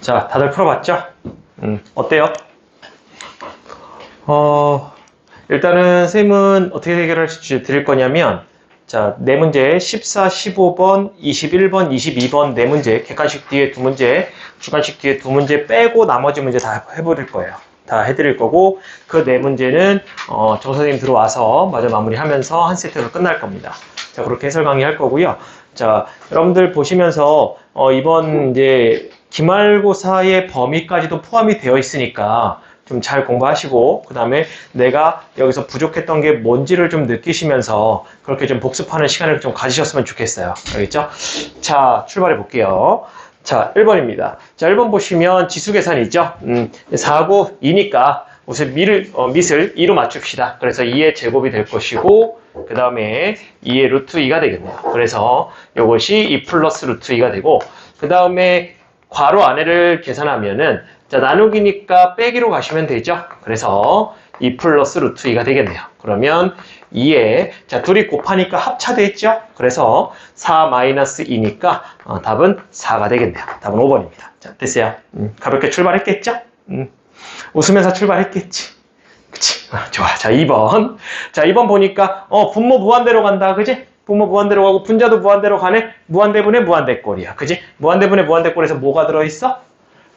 자, 다들 풀어봤죠? 어때요? 일단은 쌤은 어떻게 해결할 수 드릴 거냐면, 자, 네 문제 14, 15번, 21번, 22번 네 문제, 객관식 뒤에 두 문제, 주관식 뒤에 두 문제 빼고 나머지 문제 다 해버릴 거예요. 다 해드릴 거고, 그 네 문제는 정 선생님 들어와서 마저 마무리하면서 한 세트로 끝날 겁니다. 자, 그렇게 해설 강의할 거고요. 자, 여러분들 보시면서 이번 이제 기말고사의 범위까지도 포함이 되어 있으니까 좀 잘 공부하시고, 그 다음에 내가 여기서 부족했던 게 뭔지를 좀 느끼시면서 그렇게 좀 복습하는 시간을 좀 가지셨으면 좋겠어요. 알겠죠? 자, 출발해 볼게요. 자, 1번입니다. 자, 1번 보시면 지수 계산이죠. 4고 2니까 우선 밑을 2로 맞춥시다. 그래서 2의 제곱이 될 것이고, 그 다음에 2의 루트 2가 되겠네요. 그래서 이것이 2 플러스 루트 2가 되고, 그 다음에 괄호 안에를 계산하면은, 자, 나누기니까 빼기로 가시면 되죠. 그래서 2 플러스 루트 2가 되겠네요. 그러면 2에, 자, 둘이 곱하니까 합차되겠죠? 그래서 4 마이너스 2니까 답은 4가 되겠네요. 답은 5번입니다. 자, 됐어요. 가볍게 출발했겠죠? 웃으면서 출발했겠지. 그치? 좋아. 자, 2번. 자, 2번 보니까, 분모 무한대로 간다. 그지? 분모 무한대로 가고, 분자도 무한대로 가네? 무한대분의 무한대꼴이야. 그지? 무한대분의 무한대꼴에서 뭐가 들어있어?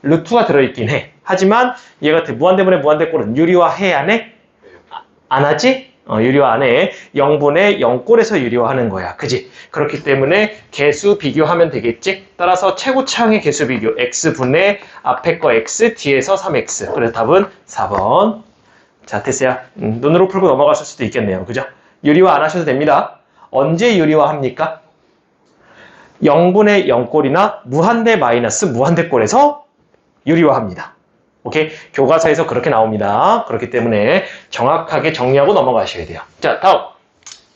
루트가 들어있긴 해. 하지만, 얘 같은 무한대분의 무한대꼴은 유리화해, 안 해? 안 하지? 유리화 안 해. 0분의 0꼴에서 유리화하는 거야. 그지? 그렇기 때문에 개수 비교하면 되겠지? 따라서 최고차항의 개수 비교. x분의 앞에 거 x, 뒤에서 3x. 그래서 답은 4번. 자, 됐어요. 눈으로 풀고 넘어갔을 수도 있겠네요. 그죠? 유리화 안 하셔도 됩니다. 언제 유리화합니까? 0분의 0꼴이나 무한대 마이너스 무한대꼴에서 유리화합니다. 오케이? 교과서에서 그렇게 나옵니다. 그렇기 때문에 정확하게 정리하고 넘어가셔야 돼요. 자, 다음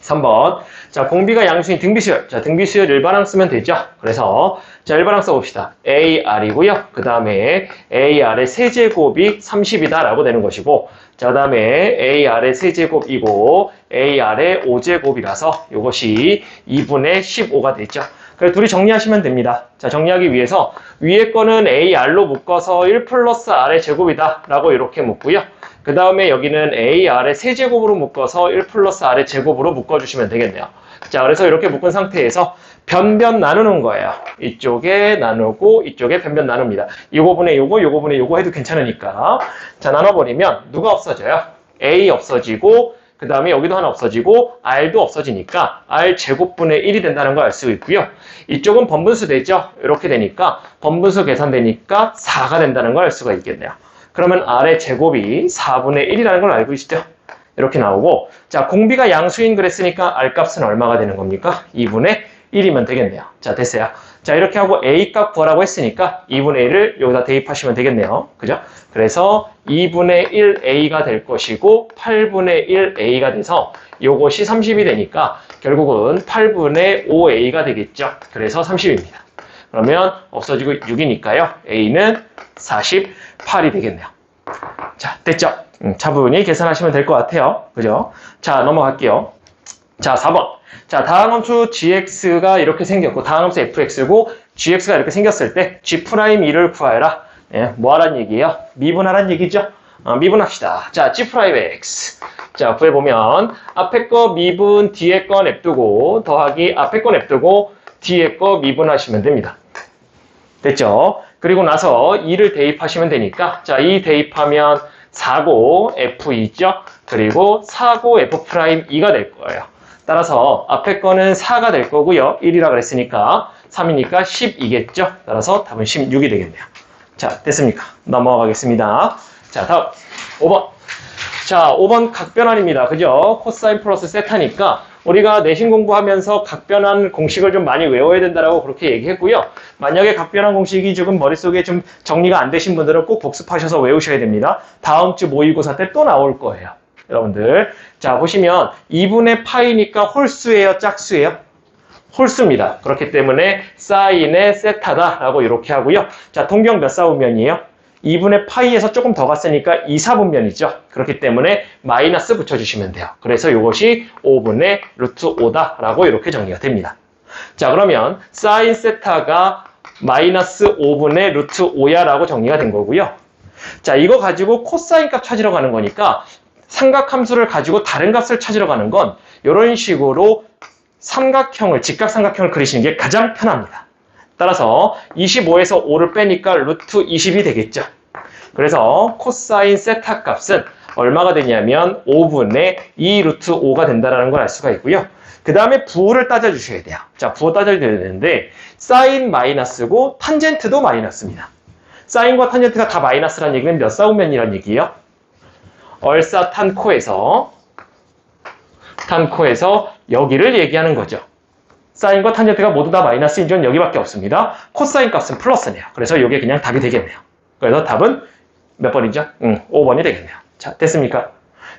3번. 자, 공비가 양수인 등비수열. 자, 등비수열 일반항 쓰면 되죠. 그래서 자, 일반항 써봅시다. AR이고요. 그 다음에 AR의 세제곱이 30이다 라고 되는 것이고, 자, 그 다음에 AR의 세제곱이고 AR의 5제곱이라서 이것이 2분의 15가 되죠. 그래서 둘이 정리하시면 됩니다. 자, 정리하기 위해서 위에 거는 AR로 묶어서 1 플러스 R의 제곱이다 라고 이렇게 묶고요. 그 다음에 여기는 AR의 세제곱으로 묶어서 1 플러스 R의 제곱으로 묶어주시면 되겠네요. 자, 그래서 이렇게 묶은 상태에서 변변 나누는 거예요. 이쪽에 나누고 이쪽에 변변 나눕니다. 요거분의 요거, 요거분의 요거 해도 괜찮으니까. 자, 나눠버리면 누가 없어져요? A 없어지고, 그 다음에 여기도 하나 없어지고 R도 없어지니까 R 제곱분의 1이 된다는 걸 알 수 있고요. 이쪽은 번분수 되죠? 이렇게 되니까 번분수 계산되니까 4가 된다는 걸 알 수가 있겠네요. 그러면 R의 제곱이 4분의 1이라는 걸 알고 계시죠? 이렇게 나오고, 자, 공비가 양수인 그랬으니까 R 값은 얼마가 되는 겁니까? 2분의 1이면 되겠네요. 자, 됐어요. 자, 이렇게 하고 A 값 구하라고 했으니까 2분의 1을 여기다 대입하시면 되겠네요. 그죠? 그래서 2분의 1A가 될 것이고 8분의 1A가 돼서 요것이 30이 되니까 결국은 8분의 5A가 되겠죠. 그래서 30입니다. 그러면 없어지고 6이니까요. A는 48이 되겠네요. 자, 됐죠? 차분히 계산하시면 될 것 같아요. 그죠? 자, 넘어갈게요. 자, 4번. 자, 다항함수 gx가 이렇게 생겼고, 다항함수 fx고, gx가 이렇게 생겼을 때 g'2를 구하여라. 예, 뭐 하란 얘기예요? 미분하란 얘기죠? 미분합시다. 자, g'x. 자, 구해보면, 앞에 거 미분, 뒤에 거 냅두고, 더하기 앞에 거 냅두고, 뒤에 거 미분하시면 됩니다. 됐죠? 그리고 나서 2를 대입하시면 되니까, 자, 2 대입하면 4고 f2죠? 그리고 4고 f'2가 될 거예요. 따라서 앞에 거는 4가 될 거고요. 1이라 그랬으니까 3이니까 10이겠죠. 따라서 답은 16이 되겠네요. 자, 됐습니까? 넘어가겠습니다. 자, 다음 5번. 자, 5번 각변환입니다. 그죠? 코사인 플러스 세타니까 우리가 내신 공부하면서 각변환 공식을 좀 많이 외워야 된다라고 그렇게 얘기했고요. 만약에 각변환 공식이 조금 머릿속에 좀 정리가 안 되신 분들은 꼭 복습하셔서 외우셔야 됩니다. 다음 주 모의고사 때 또 나올 거예요. 여러분들. 자, 보시면 2분의 파이니까 홀수예요? 짝수예요? 홀수입니다. 그렇기 때문에 사인의 세타다라고 이렇게 하고요. 자, 동경 몇 사분면이에요? 2분의 파이에서 조금 더 갔으니까 2사분면이죠. 그렇기 때문에 마이너스 붙여주시면 돼요. 그래서 이것이 5분의 루트 5다라고 이렇게 정리가 됩니다. 자, 그러면 사인 세타가 마이너스 5분의 루트 5야 라고 정리가 된 거고요. 자, 이거 가지고 코사인 값 찾으러 가는 거니까 삼각함수를 가지고 다른 값을 찾으러 가는 건 이런 식으로 삼각형을, 직각삼각형을 그리시는 게 가장 편합니다. 따라서 25에서 5를 빼니까 루트 20이 되겠죠. 그래서 코사인 세타 값은 얼마가 되냐면 5분의 2 루트 5가 된다는 걸 알 수가 있고요. 그 다음에 부호를 따져주셔야 돼요. 자, 부호 따져야 되는데 사인 마이너스고 탄젠트도 마이너스입니다. 사인과 탄젠트가 다 마이너스란 얘기는 몇 사분면이란 얘기예요? 얼싸 탄코에서 여기를 얘기하는 거죠. 사인과 탄젠트가 모두 다 마이너스인 건 여기밖에 없습니다. 코사인 값은 플러스네요. 그래서 이게 그냥 답이 되겠네요. 그래서 답은 몇 번이죠? 5번이 되겠네요. 자, 됐습니까?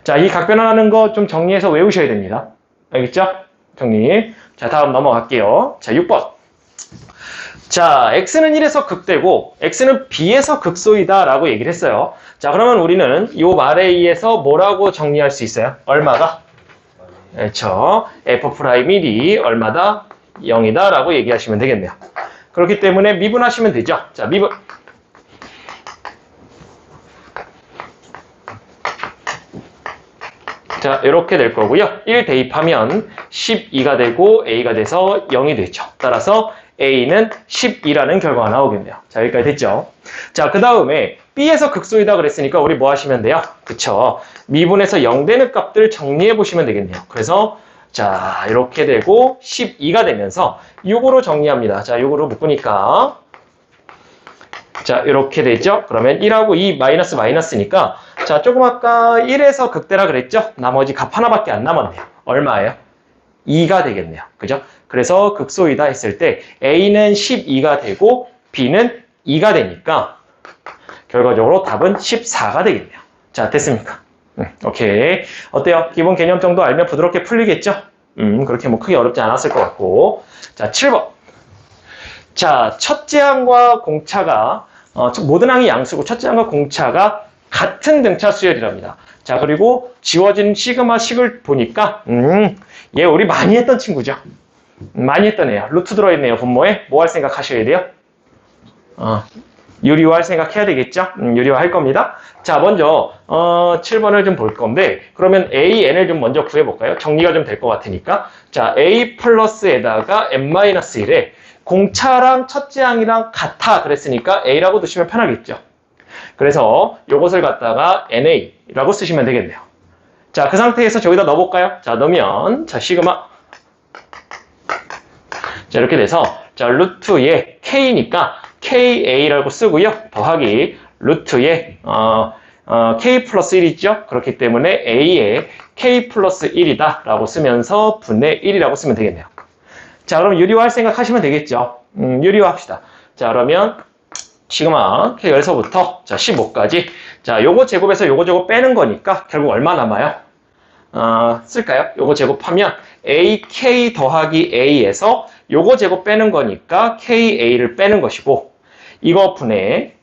자, 이 각변화하는 거 좀 정리해서 외우셔야 됩니다. 알겠죠? 정리. 자, 다음 넘어갈게요. 자, 6번. 자, x는 1에서 극되고 x는 b에서 극소이다 라고 얘기를 했어요. 자, 그러면 우리는 이 말에 의해서 뭐라고 정리할 수 있어요? 얼마가? 그렇죠. f'이 d 얼마다? 0이다 라고 얘기하시면 되겠네요. 그렇기 때문에 미분하시면 되죠. 자, 미분. 자, 이렇게 될 거고요. 1 대입하면 12가 되고 a가 돼서 0이 되죠. 따라서 a는 12라는 결과가 나오겠네요. 자, 여기까지 됐죠. 자, 그 다음에 b에서 극소이다 그랬으니까 우리 뭐 하시면 돼요? 그쵸. 미분에서 0 되는 값들 정리해 보시면 되겠네요. 그래서 자, 이렇게 되고 12가 되면서 6으로 정리합니다. 자, 6으로 묶으니까 자, 이렇게 되죠. 그러면 1하고 2 마이너스니까 자, 조금 아까 1에서 극대라 그랬죠? 나머지 값 하나밖에 안 남았네요. 얼마예요? 2가 되겠네요. 그죠? 그래서 극소이다 했을 때 A는 12가 되고 B는 2가 되니까 결과적으로 답은 14가 되겠네요. 자, 됐습니까? 오케이. 어때요? 기본 개념 정도 알면 부드럽게 풀리겠죠? 그렇게 뭐 크게 어렵지 않았을 것 같고. 자, 7번. 자, 첫째 항과 공차가 모든 항이 양수고 첫째 항과 공차가 같은 등차 수열이랍니다. 자, 그리고 지워진 시그마 식을 보니까 얘 우리 많이 했던 친구죠. 많이 했던 애야. 루트 들어있네요. 분모에. 뭐 할 생각 하셔야 돼요? 유리화할 생각 해야 되겠죠? 유리화 할 겁니다. 자, 먼저 7번을 좀 볼 건데 그러면 AN을 좀 먼저 구해볼까요? 정리가 좀 될 것 같으니까. 자, A 플러스에다가 N-1에 공차랑 첫째 항이랑 같아 그랬으니까 A라고 두시면 편하겠죠. 그래서 이것을 갖다가 NA라고 쓰시면 되겠네요. 자, 그 상태에서 저기다 넣어볼까요? 자, 넣으면 자, 시그마 자, 이렇게 돼서 자, 루트에 K니까 KA라고 쓰고요. 더하기 루트에 K 플러스 1이죠. 그렇기 때문에 A에 K 플러스 1이다 라고 쓰면서 분의 1이라고 쓰면 되겠네요. 자, 그럼 유리화할 생각 하시면 되겠죠. 유리화 합시다. 자, 그러면 시그마 K열서부터 자, 15까지 자, 요거 제곱에서 요거 제곱 빼는 거니까 결국 얼마 남아요? 쓸까요? 요거 제곱하면 AK 더하기 A에서 요거 제곱 빼는 거니까 KA를 빼는 것이고 이거 분의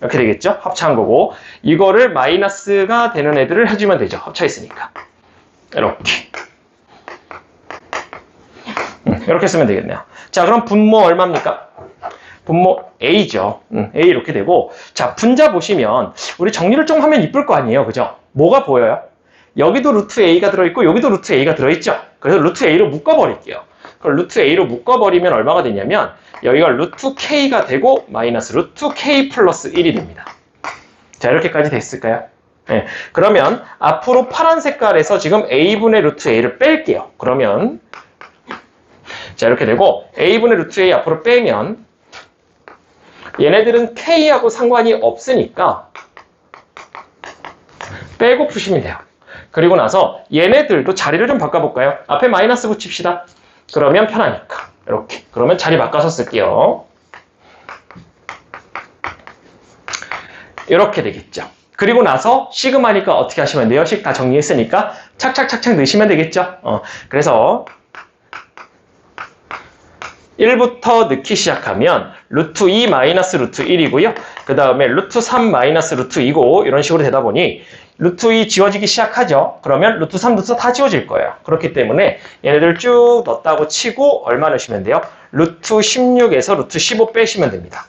이렇게 되겠죠? 합차한 거고 이거를 마이너스가 되는 애들을 해주면 되죠. 합차했으니까 이렇게 이렇게 쓰면 되겠네요. 자, 그럼 분모 얼마입니까? 분모 A죠. A 이렇게 되고 자, 분자 보시면 우리 정리를 좀 하면 이쁠 거 아니에요. 그죠? 뭐가 보여요? 여기도 루트 A가 들어있고 여기도 루트 A가 들어있죠. 그래서 루트 A로 묶어버릴게요. 그럼 루트 A로 묶어버리면 얼마가 되냐면 여기가 루트 K가 되고 마이너스 루트 K 플러스 1이 됩니다. 자, 이렇게까지 됐을까요? 네. 그러면 앞으로 파란 색깔에서 지금 A분의 루트 A를 뺄게요. 그러면 자, 이렇게 되고 A분의 루트 A 앞으로 빼면 얘네들은 K하고 상관이 없으니까 빼고 푸시면 돼요. 그리고 나서 얘네들도 자리를 좀 바꿔볼까요? 앞에 마이너스 붙입시다. 그러면 편하니까 이렇게. 그러면 자리 바꿔서 쓸게요. 이렇게 되겠죠. 그리고 나서 시그마니까 어떻게 하시면 돼요? 식 다 정리했으니까 착착착착 넣으시면 되겠죠. 그래서 1부터 넣기 시작하면 루트 2 마이너스 루트 1이고요. 그 다음에 루트 3 마이너스 루트 2고 이런 식으로 되다 보니 루트 2 지워지기 시작하죠. 그러면 루트 3, 루트 4 다 지워질 거예요. 그렇기 때문에 얘네들 쭉 넣었다고 치고 얼마 넣으시면 돼요? 루트 16에서 루트 15 빼시면 됩니다.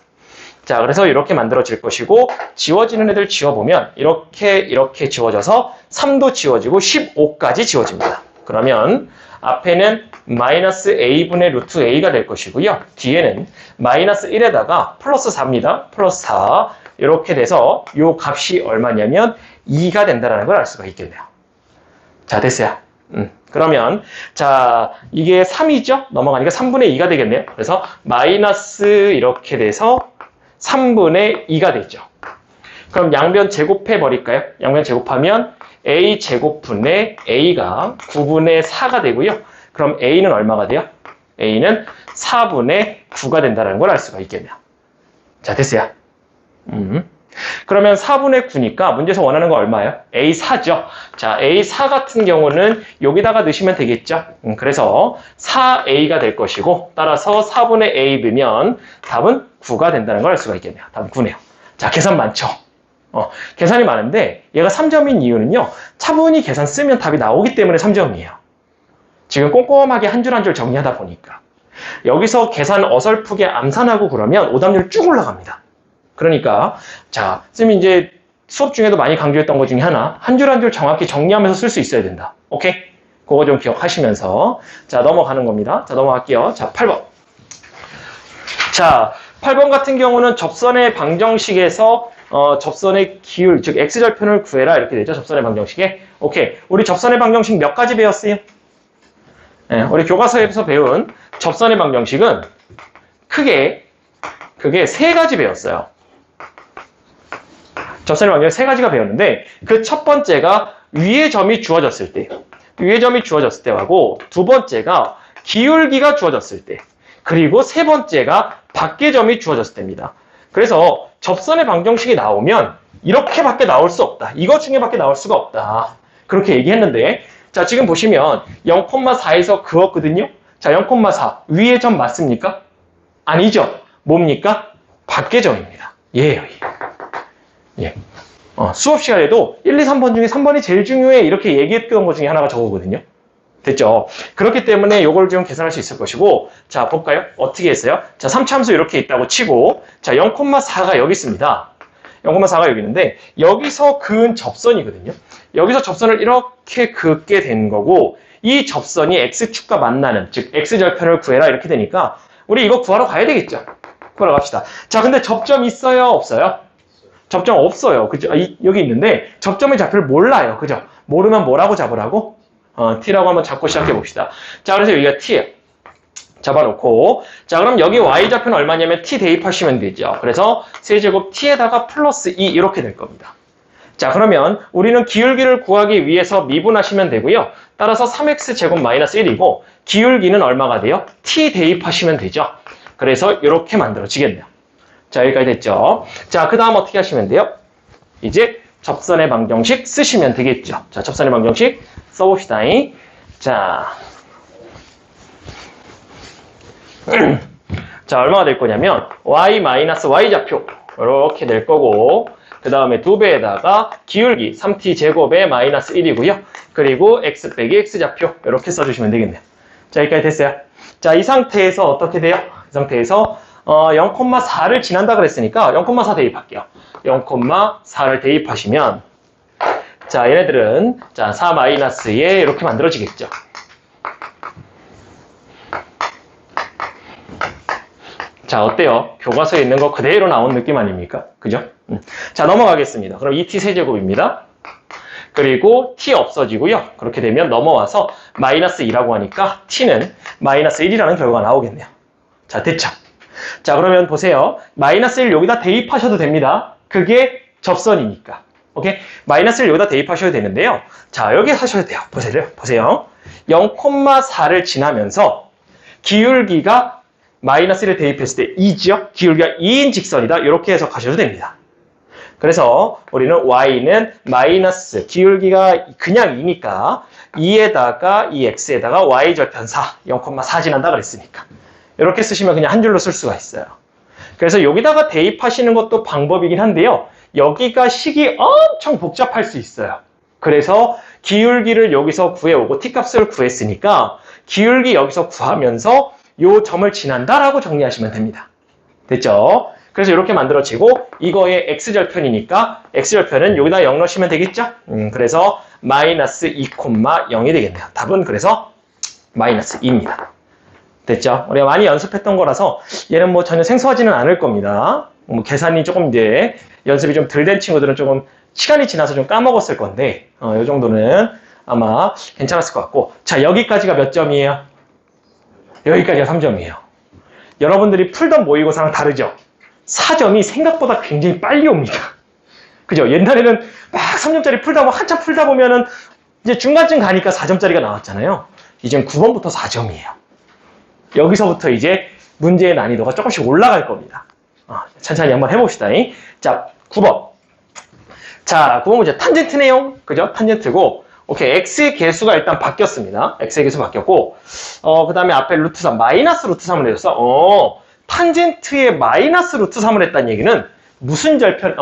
자, 그래서 이렇게 만들어질 것이고 지워지는 애들 지워보면 이렇게 지워져서 3도 지워지고 15까지 지워집니다. 그러면 앞에는 마이너스 a분의 루트 a가 될 것이고요. 뒤에는 마이너스 1에다가 플러스 4입니다. 플러스 4 이렇게 돼서 이 값이 얼마냐면 2가 된다는 걸 알 수가 있겠네요. 자, 됐어요. 그러면 자, 이게 3이죠? 넘어가니까 3분의 2가 되겠네요. 그래서 마이너스 이렇게 돼서 3분의 2가 되죠. 그럼 양변 제곱해 버릴까요? 양변 제곱하면 a 제곱분의 a가 9분의 4가 되고요. 그럼 a는 얼마가 돼요? a는 4분의 9가 된다는 걸 알 수가 있겠네요. 자, 됐어요. 그러면 4분의 9니까 문제에서 원하는 거 얼마예요? A4죠. 자, A4 같은 경우는 여기다가 넣으시면 되겠죠. 그래서 4A가 될 것이고 따라서 4분의 A 넣으면 답은 9가 된다는 걸 알 수가 있겠네요. 답은 9네요. 자, 계산 많죠? 계산이 많은데 얘가 3점인 이유는요. 차분히 계산 쓰면 답이 나오기 때문에 3점이에요. 지금 꼼꼼하게 한 줄 한 줄 정리하다 보니까 여기서 계산 어설프게 암산하고 그러면 오답률 쭉 올라갑니다. 그러니까 자, 쌤이 이제 수업 중에도 많이 강조했던 것 중에 하나 한 줄 한 줄 정확히 정리하면서 쓸 수 있어야 된다. 오케이? 그거 좀 기억하시면서 자, 넘어가는 겁니다. 자, 넘어갈게요. 자, 8번. 자, 8번 같은 경우는 접선의 방정식에서 접선의 기울, 즉 x절편을 구해라 이렇게 되죠. 접선의 방정식에. 오케이. 우리 접선의 방정식 몇 가지 배웠어요? 네, 우리 교과서에서 배운 접선의 방정식은 크게 세 가지 배웠어요. 접선의 방정식 세 가지가 배웠는데 그 첫 번째가 위의 점이 주어졌을 때, 위의 점이 주어졌을 때하고 두 번째가 기울기가 주어졌을 때, 그리고 세 번째가 밖의 점이 주어졌을 때입니다. 그래서 접선의 방정식이 나오면 이렇게밖에 나올 수 없다. 이것 중에밖에 나올 수가 없다. 그렇게 얘기했는데 자, 지금 보시면 0,4에서 그었거든요. 자, 0,4 위의 점 맞습니까? 아니죠. 뭡니까? 밖의 점입니다. 예요. 예. 수업 시간에도 1, 2, 3번 중에 3번이 제일 중요해 이렇게 얘기했던 것 중에 하나가 저거거든요. 됐죠? 그렇기 때문에 이걸 좀 계산할 수 있을 것이고 자, 볼까요? 어떻게 했어요? 자, 3참수 이렇게 있다고 치고 자, 0,4가 여기 있습니다. 0,4가 여기 있는데 여기서 그은 접선이거든요. 여기서 접선을 이렇게 긋게 된 거고 이 접선이 x축과 만나는 즉 x절편을 구해라 이렇게 되니까 우리 이거 구하러 가야 되겠죠? 구하러 갑시다. 자, 근데 접점 있어요? 없어요? 접점 없어요. 그죠? 여기 있는데 접점의 좌표를 몰라요. 그죠? 모르면 뭐라고 잡으라고? t라고 한번 잡고 시작해 봅시다. 자, 그래서 여기가 t예요. 잡아놓고 자, 그럼 여기 y좌표는 얼마냐면 t 대입하시면 되죠. 그래서 세제곱 t에다가 플러스 2 이렇게 될 겁니다. 자, 그러면 우리는 기울기를 구하기 위해서 미분하시면 되고요. 따라서 3x제곱 마이너스 1이고 기울기는 얼마가 돼요? t 대입하시면 되죠. 그래서 이렇게 만들어지겠네요. 자, 여기까지 됐죠. 자, 그 다음 어떻게 하시면 돼요? 이제 접선의 방정식 쓰시면 되겠죠. 자, 접선의 방정식 써봅시다. 자, 자, 얼마가 될 거냐면 y-y좌표 이렇게 될 거고 그 다음에 2배에다가 기울기 3t제곱에 마이너스 1이고요. 그리고 x 빼기 x좌표 이렇게 써주시면 되겠네요. 자, 여기까지 됐어요. 자, 이 상태에서 어떻게 돼요? 이 상태에서 0,4를 지난다 그랬으니까 0,4 대입할게요. 0,4를 대입하시면 자, 얘네들은 자, 4-에 이렇게 만들어지겠죠. 자, 어때요? 교과서에 있는 거 그대로 나온 느낌 아닙니까? 그죠? 자, 넘어가겠습니다. 그럼 2t 세제곱입니다. 그리고 t 없어지고요. 그렇게 되면 넘어와서 마이너스 2라고 하니까 t는 마이너스 1이라는 결과가 나오겠네요. 자, 됐죠? 자, 그러면 보세요. 마이너스 1 여기다 대입하셔도 됩니다. 그게 접선이니까. 오케이? 마이너스 1 여기다 대입하셔도 되는데요. 자, 여기 하셔도 돼요. 보세요. 0,4를 지나면서 기울기가 마이너스 1을 대입했을 때 2죠? 기울기가 2인 직선이다. 이렇게 해석하셔도 됩니다. 그래서 우리는 y는 마이너스 기울기가 그냥 2니까 2에다가 이 x에다가 y절편 4, 0,4 지난다 그랬으니까 이렇게 쓰시면 그냥 한 줄로 쓸 수가 있어요. 그래서 여기다가 대입하시는 것도 방법이긴 한데요. 여기가 식이 엄청 복잡할 수 있어요. 그래서 기울기를 여기서 구해오고 t값을 구했으니까 기울기 여기서 구하면서 요 점을 지난다라고 정리하시면 됩니다. 됐죠? 그래서 이렇게 만들어지고 이거의 x절편이니까 x절편은 여기다 0 넣으시면 되겠죠? 그래서 마이너스 2,0이 되겠네요. 답은 그래서 마이너스 2입니다. 됐죠? 우리가 많이 연습했던 거라서 얘는 뭐 전혀 생소하지는 않을 겁니다. 뭐 계산이 조금 이제 연습이 좀 덜 된 친구들은 조금 시간이 지나서 좀 까먹었을 건데 이 정도는 아마 괜찮았을 것 같고, 자, 여기까지가 몇 점이에요? 여기까지가 3점이에요. 여러분들이 풀던 모의고사랑 다르죠? 4점이 생각보다 굉장히 빨리 옵니다. 그죠? 옛날에는 막 3점짜리 풀다 보면 한참 풀다 보면은 이제 중간쯤 가니까 4점짜리가 나왔잖아요. 이젠 9번부터 4점이에요. 여기서부터 이제 문제의 난이도가 조금씩 올라갈 겁니다. 천천히 한번 해봅시다. 자, 9번. 자, 9번 문제 탄젠트네요. 그죠? 탄젠트고, 오케이. x의 개수가 일단 바뀌었습니다. x의 개수 바뀌었고, 그 다음에 앞에 루트 3, 마이너스 루트 3을 해줬어. 탄젠트에 마이너스 루트 3을 했다는 얘기는 무슨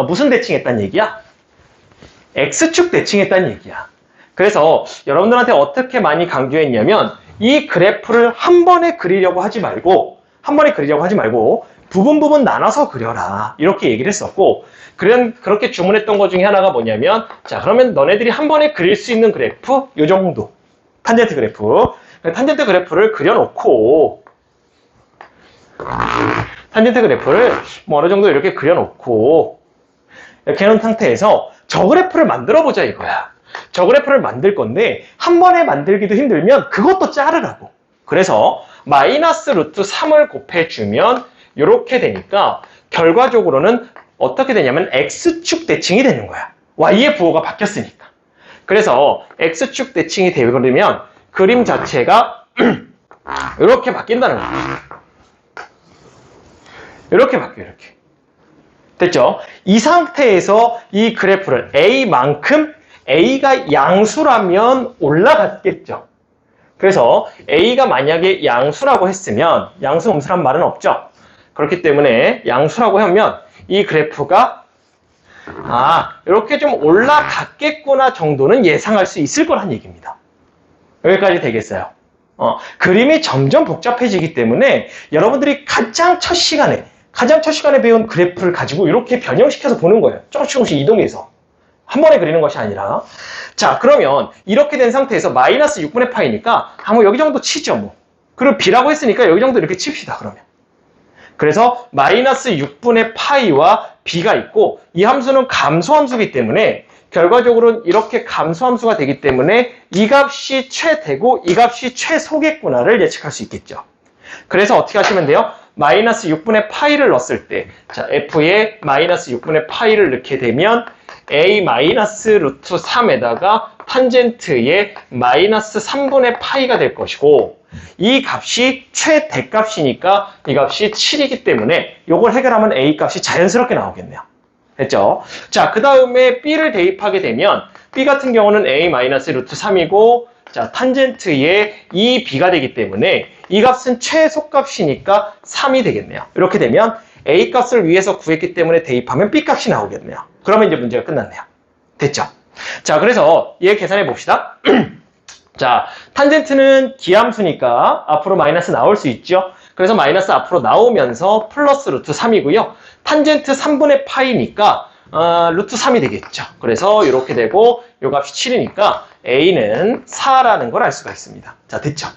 무슨 대칭했다는 얘기야? x축 대칭했다는 얘기야. 그래서 여러분들한테 어떻게 많이 강조했냐면, 이 그래프를 한 번에 그리려고 하지 말고, 부분 나눠서 그려라. 이렇게 얘기를 했었고, 그렇게 주문했던 것 중에 하나가 뭐냐면, 자, 그러면 너네들이 한 번에 그릴 수 있는 그래프, 요 정도. 탄젠트 그래프. 탄젠트 그래프를 그려놓고, 탄젠트 그래프를 뭐 어느 정도 이렇게 그려놓고, 이렇게 해놓은 상태에서 저 그래프를 만들어보자 이거야. 저 그래프를 만들 건데, 한 번에 만들기도 힘들면 그것도 자르라고. 그래서 마이너스 루트 3을 곱해주면 이렇게 되니까 결과적으로는 어떻게 되냐면 x축 대칭이 되는 거야. y의 부호가 바뀌었으니까. 그래서 x축 대칭이 되버리면 그림 자체가 이렇게 바뀐다는 거야. 이렇게 바뀌어요. 이렇게. 됐죠? 이 상태에서 이 그래프를 a만큼 a가 양수라면 올라갔겠죠. 그래서 a가 만약에 양수라고 했으면, 양수 음수란 말은 없죠. 그렇기 때문에 양수라고 하면 이 그래프가 이렇게 좀 올라갔겠구나 정도는 예상할 수 있을 거란 얘기입니다. 여기까지 되겠어요. 그림이 점점 복잡해지기 때문에 여러분들이 가장 첫 시간에 배운 그래프를 가지고 이렇게 변형시켜서 보는 거예요. 조금씩 이동해서. 한 번에 그리는 것이 아니라. 자, 그러면 이렇게 된 상태에서 마이너스 6분의 파이니까 한번 여기 정도 치죠, 뭐. 그리고 b라고 했으니까 여기 정도 이렇게 칩시다, 그러면. 그래서 마이너스 6분의 파이와 b가 있고, 이 함수는 감소함수이기 때문에 결과적으로는 이렇게 감소함수가 되기 때문에 이 값이 최대고 이 값이 최소겠구나를 예측할 수 있겠죠. 그래서 어떻게 하시면 돼요? 마이너스 6분의 파이를 넣었을 때, 자, f에 마이너스 6분의 파이를 넣게 되면 a 마이너스 루트 3에다가 탄젠트의 마이너스 3분의 파이가 될 것이고, 이 값이 최대값이니까 이 값이 7이기 때문에 이걸 해결하면 a 값이 자연스럽게 나오겠네요. 됐죠? 자, 그 다음에 b를 대입하게 되면 b 같은 경우는 a 마이너스 루트 3이고, 자, 탄젠트의 이 b가 되기 때문에 이 값은 최소값이니까 3이 되겠네요. 이렇게 되면 a 값을 위해서 구했기 때문에 대입하면 b 값이 나오겠네요. 그러면 이제 문제가 끝났네요. 됐죠? 자, 그래서 얘 계산해 봅시다. 자, 탄젠트는 기함수니까 앞으로 마이너스 나올 수 있죠? 그래서 마이너스 앞으로 나오면서 플러스 루트 3이고요. 탄젠트 3분의 파이니까 루트 3이 되겠죠. 그래서 이렇게 되고 요 값이 7이니까 a는 4라는 걸 알 수가 있습니다. 자, 됐죠?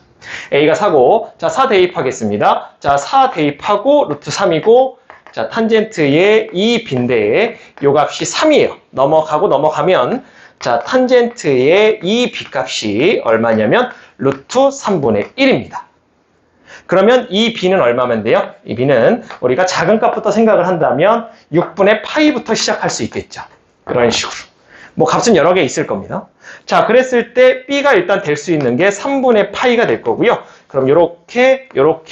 a가 4고, 자, 4 대입하겠습니다. 자, 4 대입하고 루트 3이고, 자, 탄젠트의 이 b인데 요 값이 3이에요. 넘어가면 자, 탄젠트의 이 b값이 얼마냐면 루트 3분의 1입니다. 그러면 이 b는 얼마면 돼요? 이 b는 우리가 작은 값부터 생각을 한다면 6분의 파이부터 시작할 수 있겠죠. 그런 식으로. 뭐 값은 여러 개 있을 겁니다. 자, 그랬을 때 b가 일단 될 수 있는 게 3분의 파이가 될 거고요. 그럼 요렇게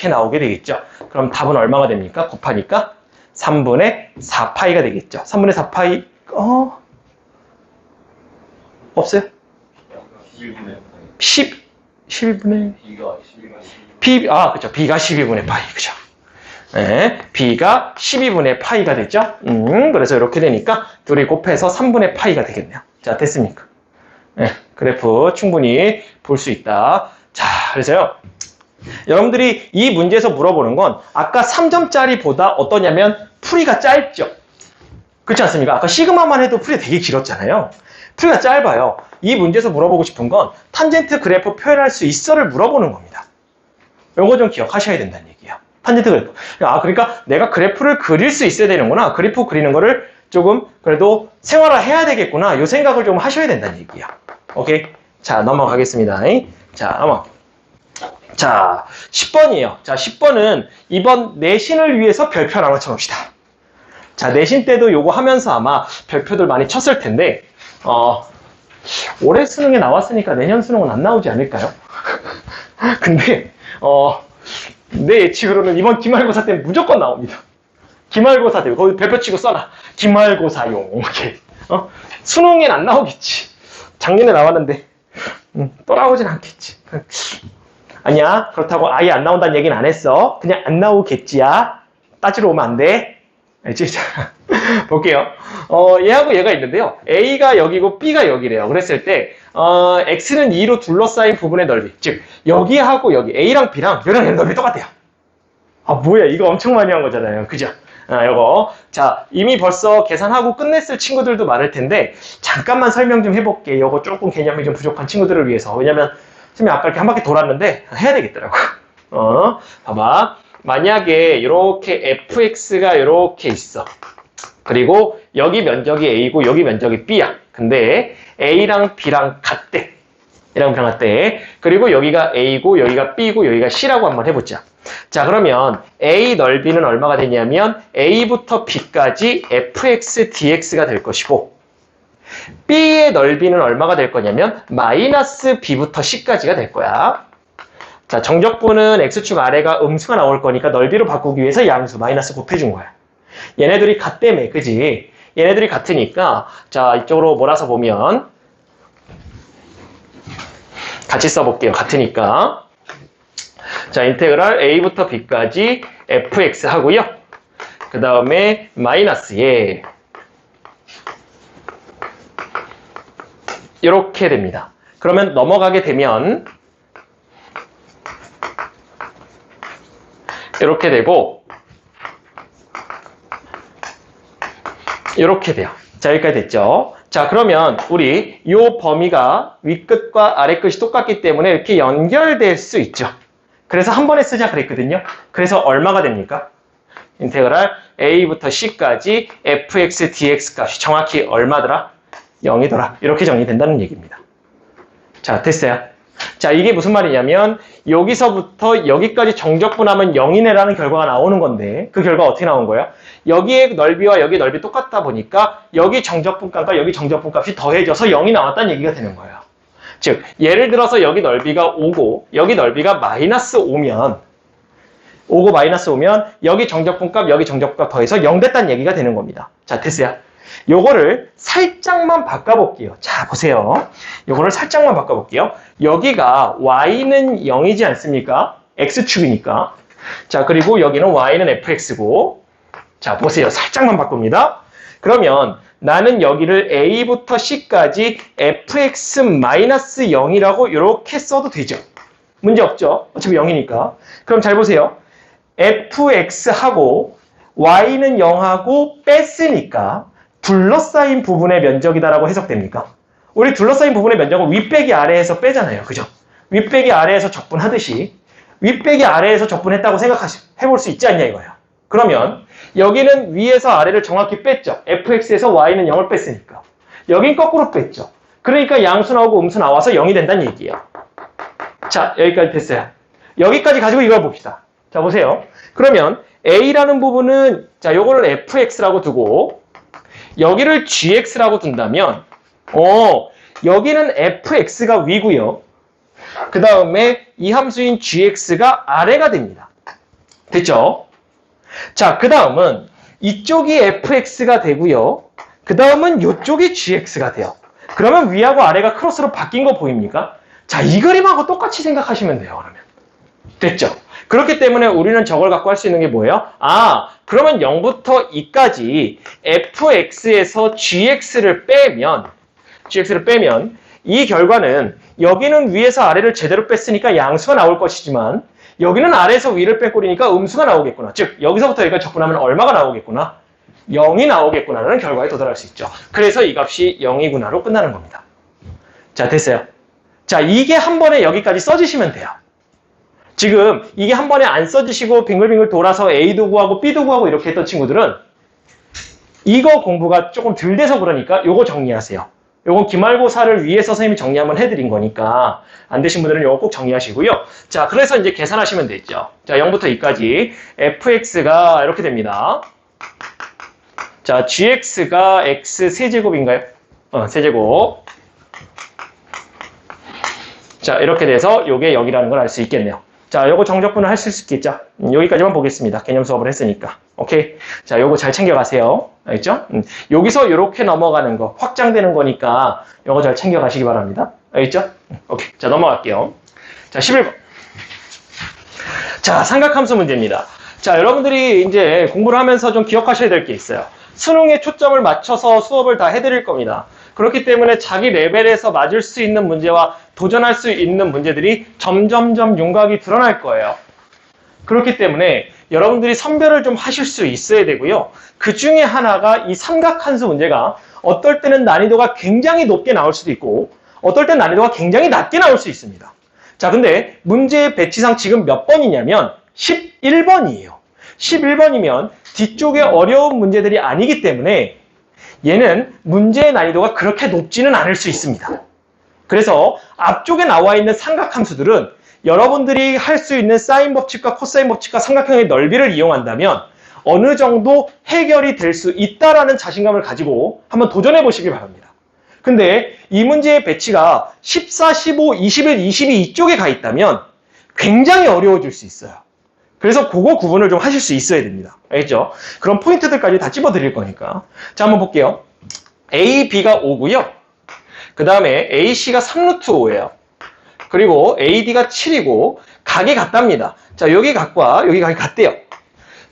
나오게 되겠죠. 그럼 답은 얼마가 됩니까? 곱하니까 3분의 4파이가 되겠죠. 3분의 4파이, 없어요? 11분의 그죠. b가 12분의 파이, 그죠. 네, b가 12분의 파이가 됐죠. 그래서 이렇게 되니까 둘이 곱해서 3분의 파이가 되겠네요. 자, 됐습니까? 네, 그래프 충분히 볼 수 있다. 자, 그래서요. 여러분들이 이 문제에서 물어보는 건 아까 3점짜리보다 어떠냐면 풀이가 짧죠. 그렇지 않습니까? 아까 시그마만 해도 풀이 되게 길었잖아요. 풀이가 짧아요. 이 문제에서 물어보고 싶은 건 탄젠트 그래프 표현할 수 있어를 물어보는 겁니다. 요거 좀 기억하셔야 된다는 얘기예요. 탄젠트 그래프. 그러니까 내가 그래프를 그릴 수 있어야 되는구나. 그래프 그리는 거를 조금 그래도 생활화 해야 되겠구나. 요 생각을 좀 하셔야 된다는 얘기예요. 오케이? 자, 넘어가겠습니다. 자, 자, 10번이에요. 자, 10번은 이번 내신을 위해서 별표를 하나 쳐놓읍시다. 자, 내신 때도 요거 하면서 아마 별표들 많이 쳤을 텐데, 올해 수능에 나왔으니까 내년 수능은 안 나오지 않을까요? 근데, 내 예측으로는 이번 기말고사 때는 무조건 나옵니다. 기말고사 때, 거기 별표 치고 써라. 기말고사용. 이렇게. 수능엔 안 나오겠지. 작년에 나왔는데, 또 나오진 않겠지. 아니야. 그렇다고 아예 안 나온다는 얘기는 안 했어. 그냥 안 나오겠지야. 따지러 오면 안 돼. 알지? 자, 볼게요. 얘하고 얘가 있는데요. A가 여기고 B가 여기래요. 그랬을 때, X는 2로 둘러싸인 부분의 넓이. 즉, 여기하고 여기, A랑 B랑 여기랑 넓이 똑같아요. 뭐야. 이거 엄청 많이 한 거잖아요. 그죠? 요거. 자, 이미 벌써 계산하고 끝냈을 친구들도 많을 텐데, 잠깐만 설명 좀 해볼게. 요거 조금 개념이 좀 부족한 친구들을 위해서. 왜냐면, 지금 아까 이렇게 한 바퀴 돌았는데, 해야 되겠더라고. 봐봐. 만약에 이렇게 fx가 이렇게 있어. 그리고 여기 면적이 a고 여기 면적이 b야. 근데 a랑 b랑 같대. A랑 b랑 같대. 그리고 여기가 a고 여기가 b고 여기가 c라고 한번 해보자. 자, 그러면 a 넓이는 얼마가 되냐면 a부터 b까지 fx dx가 될 것이고 b의 넓이는 얼마가 될 거냐면 마이너스 b부터 c까지가 될 거야. 자, 정적분은 x축 아래가 음수가 나올 거니까 넓이로 바꾸기 위해서 양수 마이너스 곱해준 거야. 얘네들이 같다며, 그지? 얘네들이 같으니까 자, 이쪽으로 몰아서 보면 같이 써볼게요. 같으니까 자, 인테그랄 a부터 b까지 fx 하고요. 그 다음에 마이너스 예 이렇게 됩니다. 그러면 넘어가게 되면 이렇게 되고 이렇게 돼요. 자, 여기까지 됐죠? 자, 그러면 우리 이 범위가 윗끝과 아래끝이 똑같기 때문에 이렇게 연결될 수 있죠. 그래서 한 번에 쓰자 그랬거든요. 그래서 얼마가 됩니까? 인테그랄 a부터 c까지 fx dx 값이 정확히 얼마더라? 0이더라. 이렇게 정리된다는 얘기입니다. 자, 됐어요. 자, 이게 무슨 말이냐면 여기서부터 여기까지 정적분하면 0이네라는 결과가 나오는 건데 그 결과 어떻게 나온 거예요? 여기의 넓이와 여기 넓이 똑같다 보니까 여기 정적분값과 여기 정적분값이 더해져서 0이 나왔다는 얘기가 되는 거예요. 즉, 예를 들어서 여기 넓이가 5고 여기 넓이가 마이너스 5면 5고 마이너스 5면 여기 정적분값 여기 정적분값 더해서 0 됐다는 얘기가 되는 겁니다. 자, 됐어요. 요거를 살짝만 바꿔볼게요. 자, 보세요. 요거를 살짝만 바꿔볼게요. 여기가 y는 0이지 않습니까? x축이니까. 자, 그리고 여기는 y는 fx고. 자, 보세요. 살짝만 바꿉니다. 그러면 나는 여기를 a부터 c까지 fx-0이라고 이렇게 써도 되죠. 문제 없죠? 어차피 0이니까. 그럼 잘 보세요. fx하고 y는 0하고 뺐으니까 둘러싸인 부분의 면적이다라고 해석됩니까? 우리 둘러싸인 부분의 면적은 윗배기 아래에서 빼잖아요. 그죠? 윗배기 아래에서 적분하듯이 윗배기 아래에서 적분했다고 해볼 수 있지 않냐 이거예요. 그러면 여기는 위에서 아래를 정확히 뺐죠. fx에서 y는 0을 뺐으니까. 여긴 거꾸로 뺐죠. 그러니까 양수 나오고 음수 나와서 0이 된다는 얘기예요. 자, 여기까지 됐어요. 여기까지 가지고 이걸 봅시다. 자, 보세요. 그러면 a라는 부분은 자, 요거를 fx라고 두고 여기를 gx라고 둔다면 여기는 fx가 위고요. 그 다음에 이 함수인 gx가 아래가 됩니다. 됐죠? 자, 그 다음은 이쪽이 fx가 되고요. 그 다음은 이쪽이 gx가 돼요. 그러면 위하고 아래가 크로스로 바뀐 거 보입니까? 자, 이 그림하고 똑같이 생각하시면 돼요. 그러면 됐죠? 그렇기 때문에 우리는 저걸 갖고 할 수 있는 게 뭐예요? 그러면 0부터 2까지 fx에서 gx를 빼면 이 결과는 여기는 위에서 아래를 제대로 뺐으니까 양수가 나올 것이지만 여기는 아래에서 위를 뺀 꼴이니까 음수가 나오겠구나. 즉 여기서부터 여기까지 적분하면 얼마가 나오겠구나. 0이 나오겠구나라는 결과에 도달할 수 있죠. 그래서 이 값이 0이구나로 끝나는 겁니다. 자, 됐어요. 자, 이게 한 번에 여기까지 써주시면 돼요. 지금 이게 한 번에 안 써주시고 빙글빙글 돌아서 A도 구하고 B도 구하고 이렇게 했던 친구들은 이거 공부가 조금 덜 돼서 그러니까 요거 정리하세요. 요건 기말고사를 위해서 선생님이 정리 한번 해드린 거니까 안 되신 분들은 요거 꼭 정리하시고요. 자, 그래서 이제 계산하시면 되죠. 자, 0부터 2까지 fx가 이렇게 됩니다. 자, gx가 x 세제곱인가요? 세제곱. 자, 이렇게 돼서 요게 여기라는 걸 알 수 있겠네요. 자, 요거 정적분을 하실 수 있겠죠? 여기까지만 보겠습니다. 개념 수업을 했으니까. 오케이. 자, 요거 잘 챙겨가세요. 알겠죠? 여기서 요렇게 넘어가는 거, 확장되는 거니까 요거 잘 챙겨가시기 바랍니다. 알겠죠? 오케이. 자, 넘어갈게요. 자, 11번. 자, 삼각함수 문제입니다. 자, 여러분들이 이제 공부를 하면서 좀 기억하셔야 될 게 있어요. 수능에 초점을 맞춰서 수업을 다 해드릴 겁니다. 그렇기 때문에 자기 레벨에서 맞을 수 있는 문제와 도전할 수 있는 문제들이 점점점 윤곽이 드러날 거예요. 그렇기 때문에 여러분들이 선별을 좀 하실 수 있어야 되고요. 그 중에 하나가 이 삼각함수 문제가 어떨 때는 난이도가 굉장히 높게 나올 수도 있고 어떨 때는 난이도가 굉장히 낮게 나올 수 있습니다. 자, 근데 문제의 배치상 지금 몇 번이냐면 11번이에요. 11번이면 뒤쪽에 어려운 문제들이 아니기 때문에 얘는 문제의 난이도가 그렇게 높지는 않을 수 있습니다. 그래서 앞쪽에 나와 있는 삼각함수들은 여러분들이 할 수 있는 사인 법칙과 코사인 법칙과 삼각형의 넓이를 이용한다면 어느 정도 해결이 될 수 있다라는 자신감을 가지고 한번 도전해 보시기 바랍니다. 근데 이 문제의 배치가 14, 15, 21, 22 이쪽에 가 있다면 굉장히 어려워질 수 있어요. 그래서 그거 구분을 좀 하실 수 있어야 됩니다. 알겠죠? 그런 포인트들까지 다 찝어드릴 거니까. 자, 한번 볼게요. A, B가 5고요. 그 다음에 AC가 3루트 5예요. 그리고 AD가 7이고 각이 같답니다. 자, 여기 각과 여기 각이 같대요.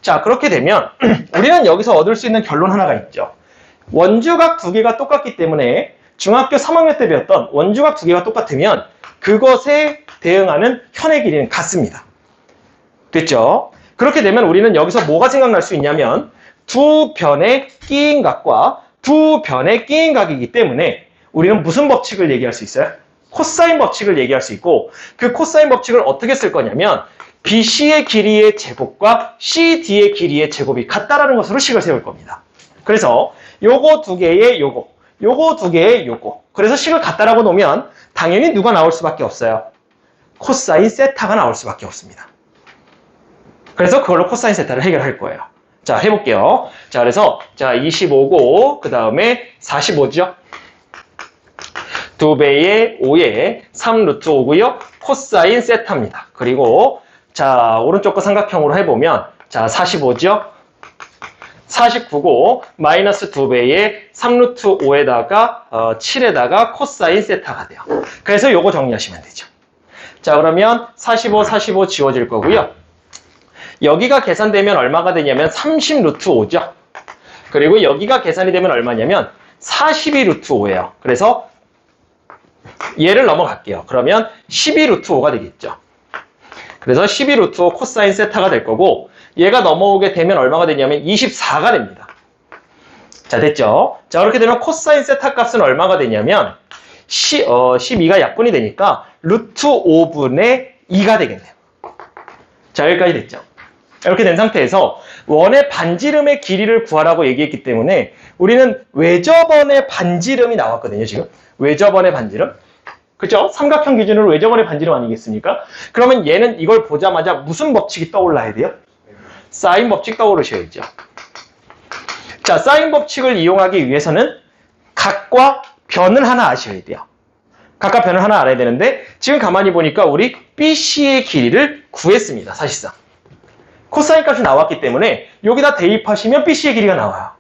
자, 그렇게 되면 우리는 여기서 얻을 수 있는 결론 하나가 있죠. 원주각 두 개가 똑같기 때문에 중학교 3학년 때 배웠던 원주각 두 개가 똑같으면 그것에 대응하는 현의 길이는 같습니다. 됐죠? 그렇게 되면 우리는 여기서 뭐가 생각날 수 있냐면 두 변의 끼인 각과 두 변의 끼인 각이기 때문에 우리는 무슨 법칙을 얘기할 수 있어요? 코사인 법칙을 얘기할 수 있고 그 코사인 법칙을 어떻게 쓸 거냐면 BC의 길이의 제곱과 CD의 길이의 제곱이 같다라는 것으로 식을 세울 겁니다. 그래서 요거 두 개의 요거 두 개의 요거 그래서 식을 같다라고 놓으면 당연히 누가 나올 수밖에 없어요? 코사인 세타가 나올 수밖에 없습니다. 그래서 그걸로 코사인 세타를 해결할 거예요. 자, 해볼게요. 자, 그래서 자 25고 그 다음에 45죠. 2배의 5에 3루트 5고요. 코사인 세타입니다. 그리고 자 오른쪽 거 삼각형으로 해보면 자 45죠. 49고 마이너스 2배의 3루트 5에다가 7에다가 코사인 세타가 돼요. 그래서 요거 정리하시면 되죠. 자, 그러면 45, 45 지워질 거고요. 여기가 계산되면 얼마가 되냐면 30 루트 5죠. 그리고 여기가 계산이 되면 얼마냐면 42 루트 5예요. 그래서 얘를 넘어갈게요. 그러면 12 루트 5가 되겠죠. 그래서 12 루트 5 코사인 세타가 될 거고 얘가 넘어오게 되면 얼마가 되냐면 24가 됩니다. 자, 됐죠? 자, 그렇게 되면 코사인 세타 값은 얼마가 되냐면 12가 약분이 되니까 루트 5분의 2가 되겠네요. 자, 여기까지 됐죠? 이렇게 된 상태에서 원의 반지름의 길이를 구하라고 얘기했기 때문에 우리는 외접원의 반지름이 나왔거든요, 지금. 외접원의 반지름. 그죠? 삼각형 기준으로 외접원의 반지름 아니겠습니까? 그러면 얘는 이걸 보자마자 무슨 법칙이 떠올라야 돼요? 사인 법칙 떠오르셔야죠. 자, 사인 법칙을 이용하기 위해서는 각과 변을 하나 아셔야 돼요. 각과 변을 하나 알아야 되는데 지금 가만히 보니까 우리 BC의 길이를 구했습니다, 사실상. 코사인 값이 나왔기 때문에 여기다 대입하시면 BC의 길이가 나와요.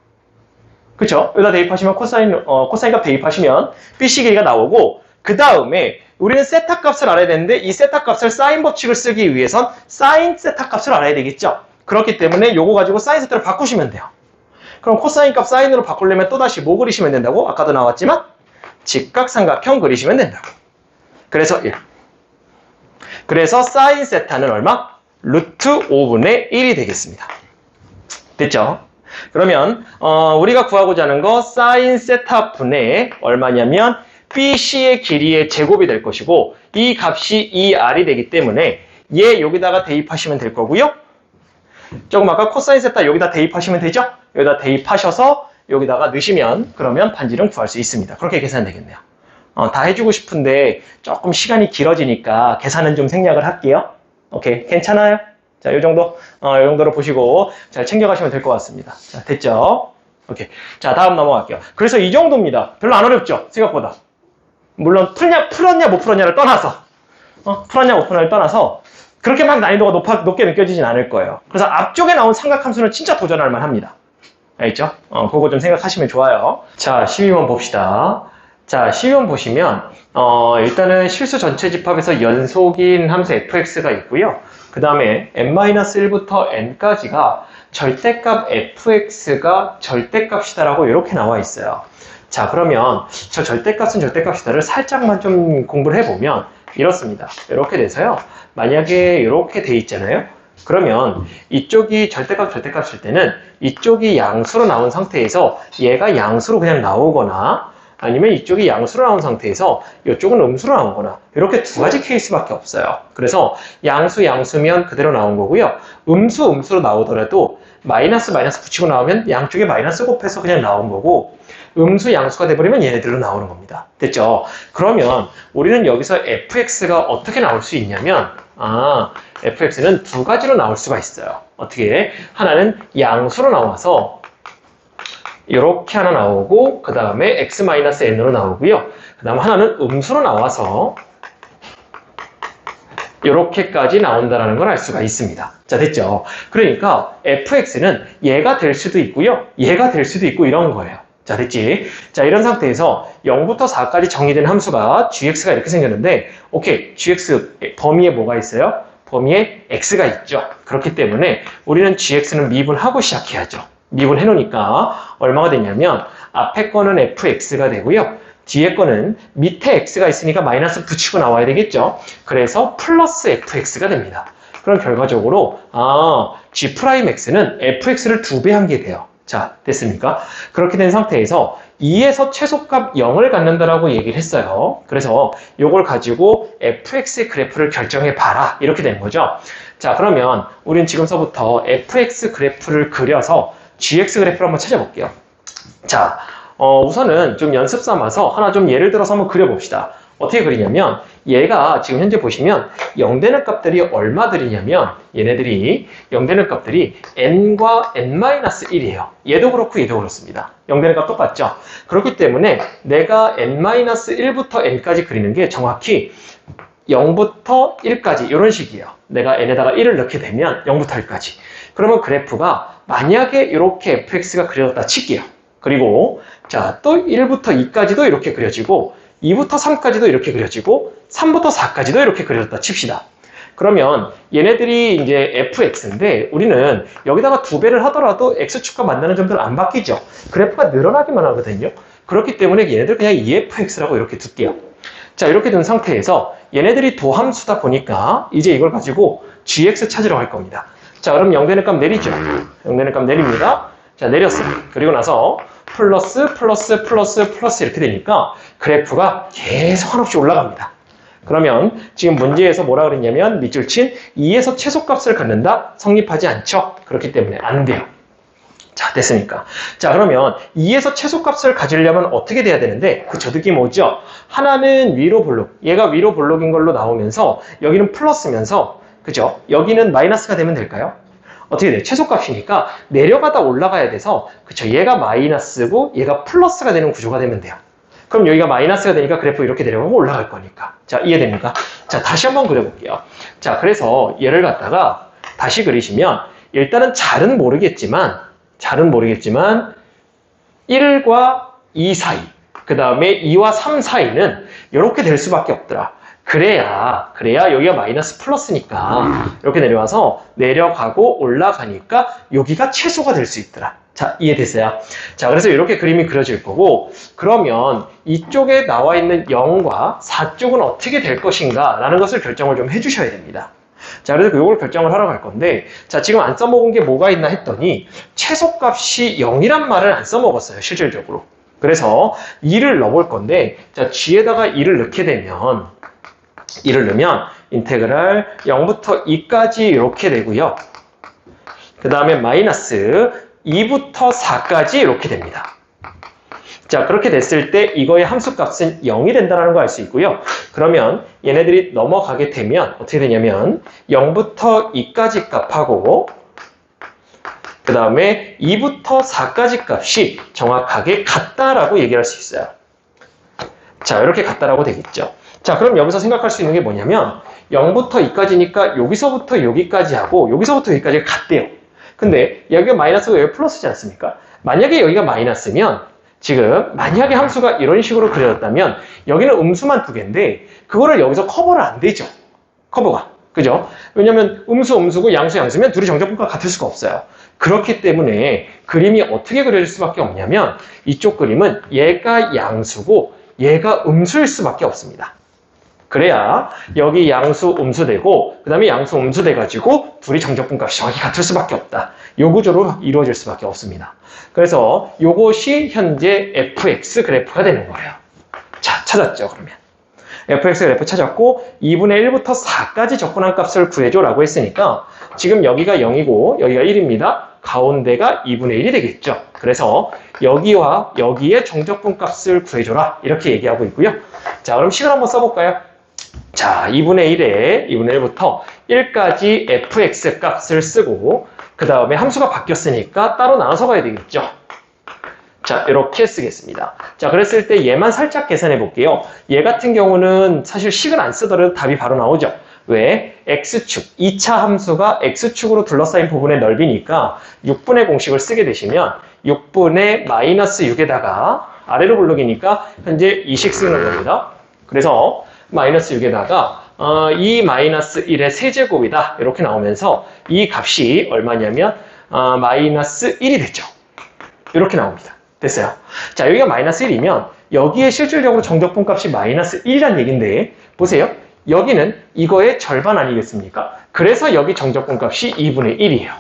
그쵸? 여기다 대입하시면 코사인 값 대입하시면 BC 길이가 나오고 그 다음에 우리는 세타 값을 알아야 되는데 이 세타 값을 사인 법칙을 쓰기 위해선 사인 세타 값을 알아야 되겠죠? 그렇기 때문에 요거 가지고 사인 세타를 바꾸시면 돼요. 그럼 코사인 값 사인으로 바꾸려면 또다시 뭐 그리시면 된다고? 아까도 나왔지만 직각삼각형 그리시면 된다고. 그래서 1. 그래서 사인 세타는 얼마? 루트 5분의 1이 되겠습니다. 됐죠? 그러면 우리가 구하고자 하는 거 사인 세타 분의 얼마냐면 BC의 길이의 제곱이 될 것이고 이 값이 2R이 되기 때문에 얘 여기다가 대입하시면 될 거고요. 조금 아까 코사인 세타 여기다 대입하시면 되죠? 여기다 대입하셔서 여기다가 넣으시면 그러면 반지름 구할 수 있습니다. 그렇게 계산이 되겠네요. 다 해주고 싶은데 조금 시간이 길어지니까 계산은 좀 생략을 할게요. 오케이, 괜찮아요? 자, 요 정도로 보시고 잘 챙겨가시면 될 것 같습니다. 자, 됐죠? 오케이. 자, 다음 넘어갈게요. 그래서 이 정도입니다. 별로 안 어렵죠? 생각보다. 물론 풀었냐 못 풀었냐를 떠나서 풀었냐 못 풀었냐를 떠나서 그렇게 막 난이도가 높게 느껴지진 않을 거예요. 그래서 앞쪽에 나온 삼각함수는 진짜 도전할 만합니다. 알겠죠? 그거 좀 생각하시면 좋아요. 자, 12번 봅시다. 자, 12번 보시면 일단은 실수 전체 집합에서 연속인 함수 fx가 있고요. 그 다음에 n-1부터 n까지가 절대값 fx가 절대값이다라고 이렇게 나와 있어요. 자, 그러면 저 절대값은 절대값이다를 살짝만 좀 공부를 해보면 이렇습니다. 이렇게 돼서요. 만약에 이렇게 돼 있잖아요. 그러면 이쪽이 절대값일 때는 이쪽이 양수로 나온 상태에서 얘가 양수로 그냥 나오거나 아니면 이쪽이 양수로 나온 상태에서 이쪽은 음수로 나오거나 이렇게 두 가지 케이스밖에 없어요. 그래서 양수면 그대로 나온 거고요. 음수로 나오더라도 마이너스 붙이고 나오면 양쪽에 마이너스 곱해서 그냥 나온 거고 양수가 돼버리면 얘네들로 나오는 겁니다. 됐죠? 그러면 우리는 여기서 fx가 어떻게 나올 수 있냐면 fx는 두 가지로 나올 수가 있어요. 어떻게? 하나는 양수로 나와서 이렇게 하나 나오고 그 다음에 x-n으로 나오고요. 그 다음 하나는 음수로 나와서 이렇게까지 나온다는 걸 알 수가 있습니다. 자, 됐죠? 그러니까 fx는 얘가 될 수도 있고요. 얘가 될 수도 있고 이런 거예요. 자, 됐지? 자, 이런 상태에서 0부터 4까지 정의된 함수가 gx가 이렇게 생겼는데 오케이, gx 범위에 뭐가 있어요? 범위에 x가 있죠. 그렇기 때문에 우리는 gx는 미분하고 시작해야죠. 미분해 놓으니까 얼마가 되냐면 앞에 거는 fx가 되고요. 뒤에 거는 밑에 x가 있으니까 마이너스 붙이고 나와야 되겠죠. 그래서 플러스 fx가 됩니다. 그럼 결과적으로 g'x는 fx를 2배 한 게 돼요. 자, 됐습니까? 그렇게 된 상태에서 2에서 최소값 0을 갖는다라고 얘기를 했어요. 그래서 이걸 가지고 fx의 그래프를 결정해 봐라 이렇게 된 거죠. 자, 그러면 우린 지금서부터 fx 그래프를 그려서 gx 그래프를 한번 찾아볼게요. 자, 우선은 좀 연습 삼아서 하나 좀 예를 들어서 한번 그려봅시다. 어떻게 그리냐면 얘가 지금 현재 보시면 0되는 값들이 얼마들이냐면 얘네들이 0되는 값들이 n과 n-1이에요. 얘도 그렇고 얘도 그렇습니다. 0되는 값 똑같죠? 그렇기 때문에 내가 n-1부터 n까지 그리는 게 정확히 0부터 1까지 이런 식이에요. 내가 n에다가 1을 넣게 되면 0부터 1까지. 그러면 그래프가 만약에 이렇게 fx가 그려졌다 칠게요. 그리고 자, 또 1부터 2까지도 이렇게 그려지고 2부터 3까지도 이렇게 그려지고 3부터 4까지도 이렇게 그려졌다 칩시다. 그러면 얘네들이 이제 fx인데 우리는 여기다가 2배를 하더라도 x축과 만나는 점들은 안 바뀌죠. 그래프가 늘어나기만 하거든요. 그렇기 때문에 얘네들 그냥 EFX라고 이렇게 둘게요. 자, 이렇게 둔 상태에서 얘네들이 도함수다 보니까 이제 이걸 가지고 gx 찾으러 갈 겁니다. 자, 그럼 0되는 값 내리죠. 0되는 값 내립니다. 자, 내렸어요. 그리고 나서 플러스 이렇게 되니까 그래프가 계속 한없이 올라갑니다. 그러면 지금 문제에서 뭐라 그랬냐면 밑줄 친 2에서 최소값을 갖는다? 성립하지 않죠. 그렇기 때문에 안 돼요. 자, 됐으니까. 자, 그러면 2에서 최소값을 가지려면 어떻게 돼야 되는데 그 저 느낌 오죠? 하나는 위로 볼록, 얘가 위로 볼록인 걸로 나오면서 여기는 플러스면서 그죠? 여기는 마이너스가 되면 될까요? 어떻게 돼요? 최소값이니까 내려가다 올라가야 돼서 그쵸? 얘가 마이너스고 얘가 플러스가 되는 구조가 되면 돼요. 그럼 여기가 마이너스가 되니까 그래프 이렇게 내려가고 올라갈 거니까. 자, 이해됩니까? 자, 다시 한번 그려볼게요. 자, 그래서 얘를 갖다가 다시 그리시면 일단은 잘은 모르겠지만 1과 2 사이, 그 다음에 2와 3 사이는 이렇게 될 수밖에 없더라. 그래야 여기가 마이너스 플러스니까 이렇게 내려가고 올라가니까 여기가 최소가 될 수 있더라. 자, 이해됐어요? 자, 그래서 이렇게 그림이 그려질 거고 그러면 이쪽에 나와 있는 0과 4쪽은 어떻게 될 것인가 라는 것을 결정을 좀 해주셔야 됩니다. 자, 그래서 이걸 결정을 하러 갈 건데, 자, 지금 안 써먹은 게 뭐가 있나 했더니, 최소값이 0이란 말을 안 써먹었어요, 실질적으로. 그래서 2를 넣어볼 건데, 자, g에다가 2를 넣게 되면, 2를 넣으면, 인테그랄 0부터 2까지 이렇게 되고요. 그 다음에 마이너스 2부터 4까지 이렇게 됩니다. 자, 그렇게 됐을 때 이거의 함수값은 0이 된다는 거 알 수 있고요. 그러면 얘네들이 넘어가게 되면 어떻게 되냐면 0부터 2까지 값하고 그 다음에 2부터 4까지 값이 정확하게 같다라고 얘기할 수 있어요. 자, 이렇게 같다라고 되겠죠. 자, 그럼 여기서 생각할 수 있는 게 뭐냐면 0부터 2까지니까 여기서부터 여기까지 하고 여기서부터 여기까지가 같대요. 근데 여기가 마이너스고 여기 플러스지 않습니까? 만약에 여기가 마이너스면 지금 만약에 함수가 이런 식으로 그려졌다면 여기는 음수만 두 개인데 그거를 여기서 커버를 안 되죠. 커버가. 그죠? 왜냐면 음수고 양수면 둘이 정적분과 같을 수가 없어요. 그렇기 때문에 그림이 어떻게 그려질 수밖에 없냐면 이쪽 그림은 얘가 양수고 얘가 음수일 수밖에 없습니다. 그래야 여기 양수 음수 되고 그 다음에 양수 음수 돼가지고 둘이 정적분값이 정확히 같을 수밖에 없다. 요 구조로 이루어질 수밖에 없습니다. 그래서 요것이 현재 fx 그래프가 되는 거예요. 자, 찾았죠 그러면. fx 그래프 찾았고 2분의 1부터 4까지 적분한 값을 구해줘 라고 했으니까 지금 여기가 0이고 여기가 1입니다. 가운데가 2분의 1이 되겠죠. 그래서 여기와 여기에 정적분 값을 구해줘라 이렇게 얘기하고 있고요. 자, 그럼 식을 한번 써볼까요? 자, 2분의 1부터 1까지 fx 값을 쓰고 그 다음에 함수가 바뀌었으니까 따로 나눠서 가야 되겠죠. 자, 이렇게 쓰겠습니다. 자, 그랬을 때 얘만 살짝 계산해 볼게요. 얘 같은 경우는 사실 식을 안 쓰더라도 답이 바로 나오죠. 왜? x축, 2차 함수가 x축으로 둘러싸인 부분의 넓이니까 6분의 공식을 쓰게 되시면 6분의 마이너스 6에다가 아래로 블록이니까 현재 2식 쓰는 겁니다. 그래서 마이너스 6에다가 2 마이너스 1의 세제곱이다 이렇게 나오면서 이 값이 얼마냐면 마이너스 1이 되죠. 이렇게 나옵니다. 됐어요. 자, 여기가 마이너스 1이면 여기에 실질적으로 정적분 값이 마이너스 1이란 얘기인데 보세요. 여기는 이거의 절반 아니겠습니까? 그래서 여기 정적분 값이 2분의 1이에요.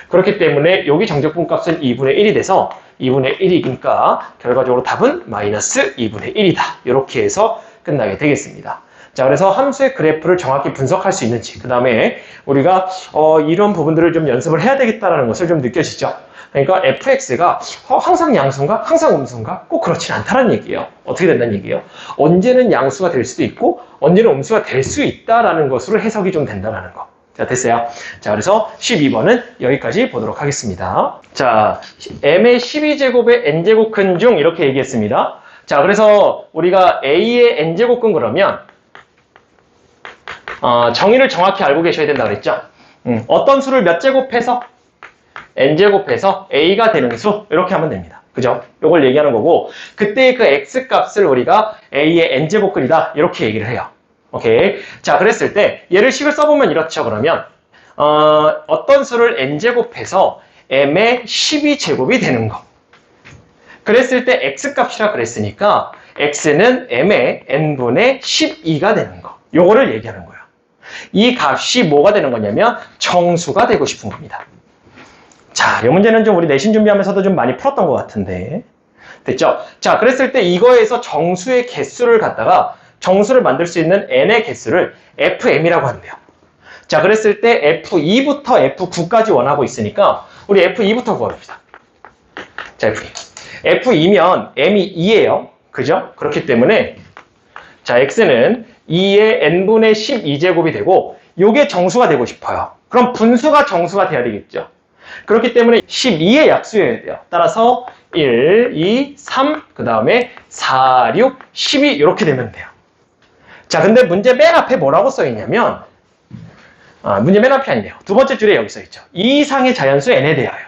그렇기 때문에 여기 정적분 값은 2분의 1이 돼서 2분의 1이니까 결과적으로 답은 마이너스 2분의 1이다. 이렇게 해서 끝나게 되겠습니다. 자, 그래서 함수의 그래프를 정확히 분석할 수 있는지, 그 다음에 우리가 이런 부분들을 좀 연습을 해야 되겠다는 것을 좀 느껴지죠. 그러니까 fx가 항상 양수인가? 항상 음수인가? 꼭 그렇진 않다는 얘기예요. 어떻게 된다는 얘기예요? 언제는 양수가 될 수도 있고 언제는 음수가 될 수 있다라는 것으로 해석이 좀 된다는 거. 자, 됐어요. 자, 그래서 12번은 여기까지 보도록 하겠습니다. 자, m의 12제곱의 n제곱 큰 중 이렇게 얘기했습니다. 자, 그래서 우리가 a의 n제곱 근 그러면 정의를 정확히 알고 계셔야 된다 그랬죠? 어떤 수를 몇 제곱해서? n제곱해서 a가 되는 수 이렇게 하면 됩니다. 그죠? 이걸 얘기하는 거고 그때 그 x값을 우리가 a의 n제곱근이다 이렇게 얘기를 해요. 오케이. 자, 그랬을 때 얘를 식을 써보면 이렇죠. 그러면 어떤 수를 n제곱해서 m의 12제곱이 되는 거. 그랬을 때 x값이라 그랬으니까 x는 m의 n분의 12가 되는 거. 요거를 얘기하는 거예요. 이 값이 뭐가 되는 거냐면 정수가 되고 싶은 겁니다. 자, 이 문제는 좀 우리 내신 준비하면서도 좀 많이 풀었던 것 같은데 됐죠? 자, 그랬을 때 이거에서 정수의 개수를 갖다가 정수를 만들 수 있는 n의 개수를 fm이라고 한대요. 자, 그랬을 때 f2부터 f9까지 원하고 있으니까 우리 f2부터 구합시다. 자, f2. f2면 m이 2예요. 그죠? 그렇기 때문에 자, x는 2의 n분의 12제곱이 되고 요게 정수가 되고 싶어요. 그럼 분수가 정수가 돼야 되겠죠. 그렇기 때문에 12의 약수여야 돼요. 따라서 1, 2, 3, 그 다음에 4, 6, 12 이렇게 되면 돼요. 자, 근데 문제 맨 앞에 뭐라고 써있냐면 문제 맨 앞이 아니래요. 두 번째 줄에 여기 써있죠. 2 이상의 자연수 n에 대하여.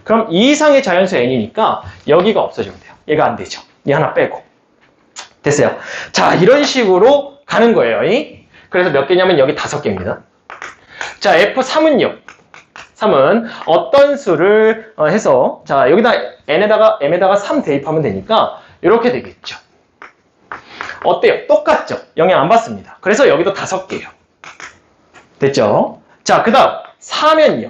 그럼 2 이상의 자연수 n이니까 여기가 없어지면 돼요. 얘가 안 되죠. 얘 하나 빼고. 됐어요. 자, 이런 식으로 가는 거예요. 그래서 몇 개냐면 여기 5개입니다. 자, f3은요. 3은 어떤 수를 해서 자, 여기다 m에다가 3 대입하면 되니까 이렇게 되겠죠. 어때요? 똑같죠? 영향 안 받습니다. 그래서 여기도 5개예요. 됐죠? 자, 그 다음 4면요.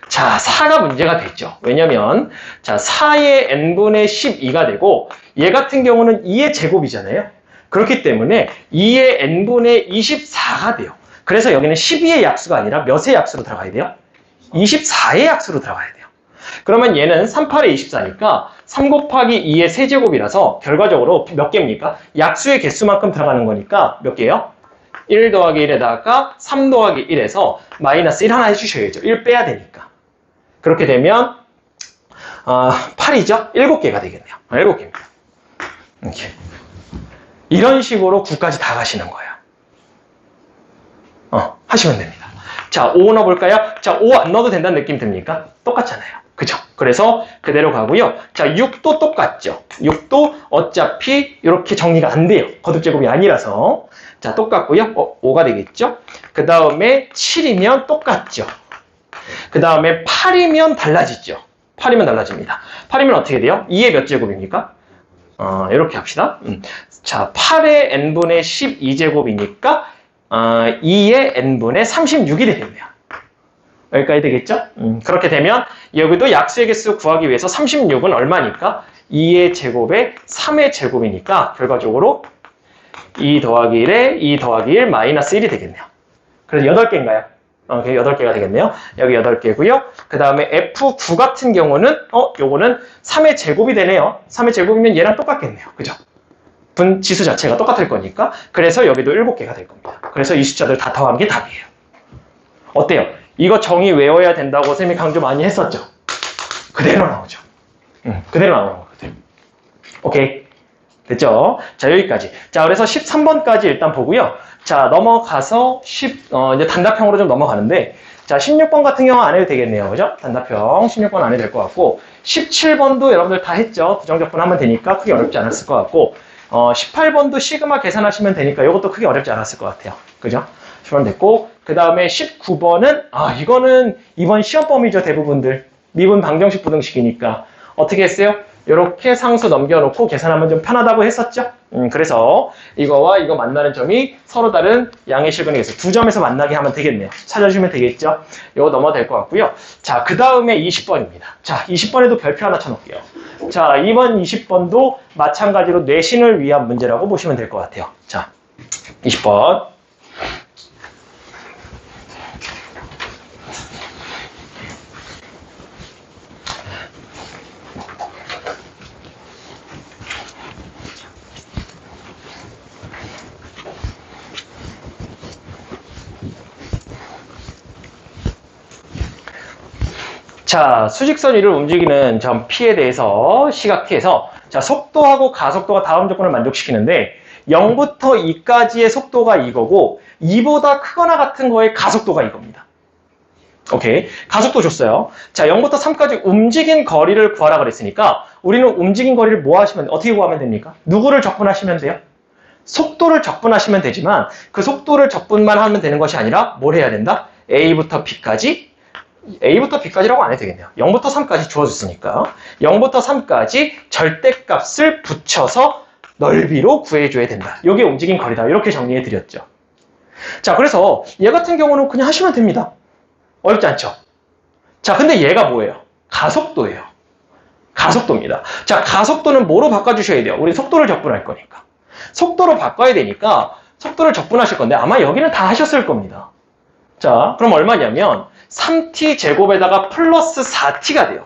자, 4가 문제가 됐죠. 왜냐면 자, 4의 n분의 12가 되고 얘 같은 경우는 2의 제곱이잖아요. 그렇기 때문에 2의 n분의 24가 돼요. 그래서 여기는 12의 약수가 아니라 몇의 약수로 들어가야 돼요? 24의 약수로 들어가야 돼요. 그러면 얘는 38의 24니까 3 곱하기 2의 세제곱이라서 결과적으로 몇 개입니까? 약수의 개수만큼 들어가는 거니까 몇 개예요? 1 더하기 1에다가 3 더하기 1에서 마이너스 1 하나 해주셔야죠. 1 빼야 되니까. 그렇게 되면 8이죠? 7개가 되겠네요. 7개입니다. 이렇게. 이런 식으로 9까지 다 가시는 거예요. 하시면 됩니다. 자, 5 넣어볼까요? 자, 5 안 넣어도 된다는 느낌 듭니까? 똑같잖아요. 그죠? 그래서 그대로 가고요. 자, 6도 똑같죠? 6도 어차피 이렇게 정리가 안 돼요. 거듭제곱이 아니라서. 자, 똑같고요. 5가 되겠죠? 그 다음에 7이면 똑같죠? 그 다음에 8이면 달라지죠? 8이면 달라집니다. 8이면 어떻게 돼요? 2의 몇 제곱입니까? 이렇게 합시다. 자, 8의 n분의 12제곱이니까 2의 n분의 36이 되겠네요. 여기까지 되겠죠? 그렇게 되면 여기도 약수의 개수 구하기 위해서 36은 얼마니까? 2의 제곱에 3의 제곱이니까 결과적으로 2 더하기 1에 2 더하기 1 마이너스 1이 되겠네요. 그래서 8개인가요? 8개가 되겠네요. 여기 8개고요. 그 다음에 F9 같은 경우는 요거는 3의 제곱이 되네요. 3의 제곱이면 얘랑 똑같겠네요. 그죠? 분지수 자체가 똑같을 거니까. 그래서 여기도 7개가 될 겁니다. 그래서 이 숫자들 다 더한 게 답이에요. 어때요? 이거 정의 외워야 된다고 쌤이 강조 많이 했었죠? 그대로 나오죠. 그대로 나오는 거거든요. 오케이. 됐죠? 자, 여기까지. 자, 그래서 13번까지 일단 보고요. 자, 넘어가서 이제 단답형으로 좀 넘어가는데, 자, 16번 같은 경우 안 해도 되겠네요. 그죠? 단답형 16번 안 해도 될 것 같고, 17번도 여러분들 다 했죠? 부정적분 하면 되니까 크게 어렵지 않았을 것 같고, 18번도 시그마 계산하시면 되니까 이것도 크게 어렵지 않았을 것 같아요. 그죠? 10번 됐고, 그 다음에 19번은, 이거는 이번 시험범위죠, 대부분들. 미분 방정식 부등식이니까. 어떻게 했어요? 이렇게 상수 넘겨놓고 계산하면 좀 편하다고 했었죠? 그래서 이거와 이거 만나는 점이 서로 다른 양의 실근에서 두 점에서 만나게 하면 되겠네요. 찾아주시면 되겠죠? 이거 넘어도 될 것 같고요. 자, 그 다음에 20번입니다. 자, 20번에도 별표 하나 쳐놓을게요. 자, 이번 20번도 마찬가지로 뇌신을 위한 문제라고 보시면 될 것 같아요. 자, 20번. 자, 수직선 위를 움직이는 점 P에 대해서 시각 T에서 자, 속도하고 가속도가 다음 조건을 만족시키는데 0부터 2까지의 속도가 이거고 2보다 크거나 같은 거의 가속도가 이겁니다. 오케이. 가속도 줬어요. 자, 0부터 3까지 움직인 거리를 구하라 그랬으니까 우리는 움직인 거리를 뭐 하시면 어떻게 구하면 됩니까? 누구를 적분하시면 돼요? 속도를 적분하시면 되지만 그 속도를 적분만 하면 되는 것이 아니라 뭘 해야 된다? A부터 B까지 A부터 B까지라고 안 해도 되겠네요. 0부터 3까지 주어졌으니까 0부터 3까지 절대값을 붙여서 넓이로 구해줘야 된다. 이게 움직인 거리다. 이렇게 정리해드렸죠. 자, 그래서 얘 같은 경우는 그냥 하시면 됩니다. 어렵지 않죠? 자, 근데 얘가 뭐예요? 가속도예요. 가속도입니다. 자, 가속도는 뭐로 바꿔주셔야 돼요? 우리 속도를 적분할 거니까. 속도로 바꿔야 되니까 속도를 적분하실 건데 아마 여기는 다 하셨을 겁니다. 자, 그럼 얼마냐면 3t 제곱에다가 플러스 4t가 돼요.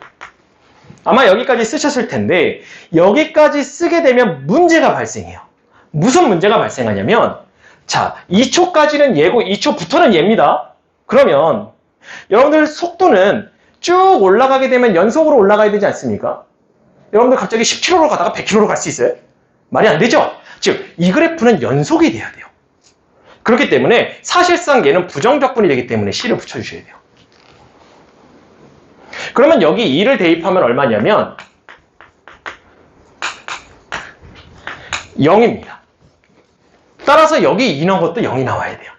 아마 여기까지 쓰셨을 텐데 여기까지 쓰게 되면 문제가 발생해요. 무슨 문제가 발생하냐면 자, 2초까지는 얘고 2초부터는 얘입니다. 그러면 여러분들 속도는 쭉 올라가게 되면 연속으로 올라가야 되지 않습니까? 여러분들 갑자기 10km로 가다가 100km로 갈 수 있어요? 말이 안 되죠? 즉, 이 그래프는 연속이 돼야 돼요. 그렇기 때문에 사실상 얘는 부정적분이 되기 때문에 C를 붙여주셔야 돼요. 그러면 여기 2를 대입하면 얼마냐면 0입니다. 따라서 여기 2 넣은 것도 0이 나와야 돼요.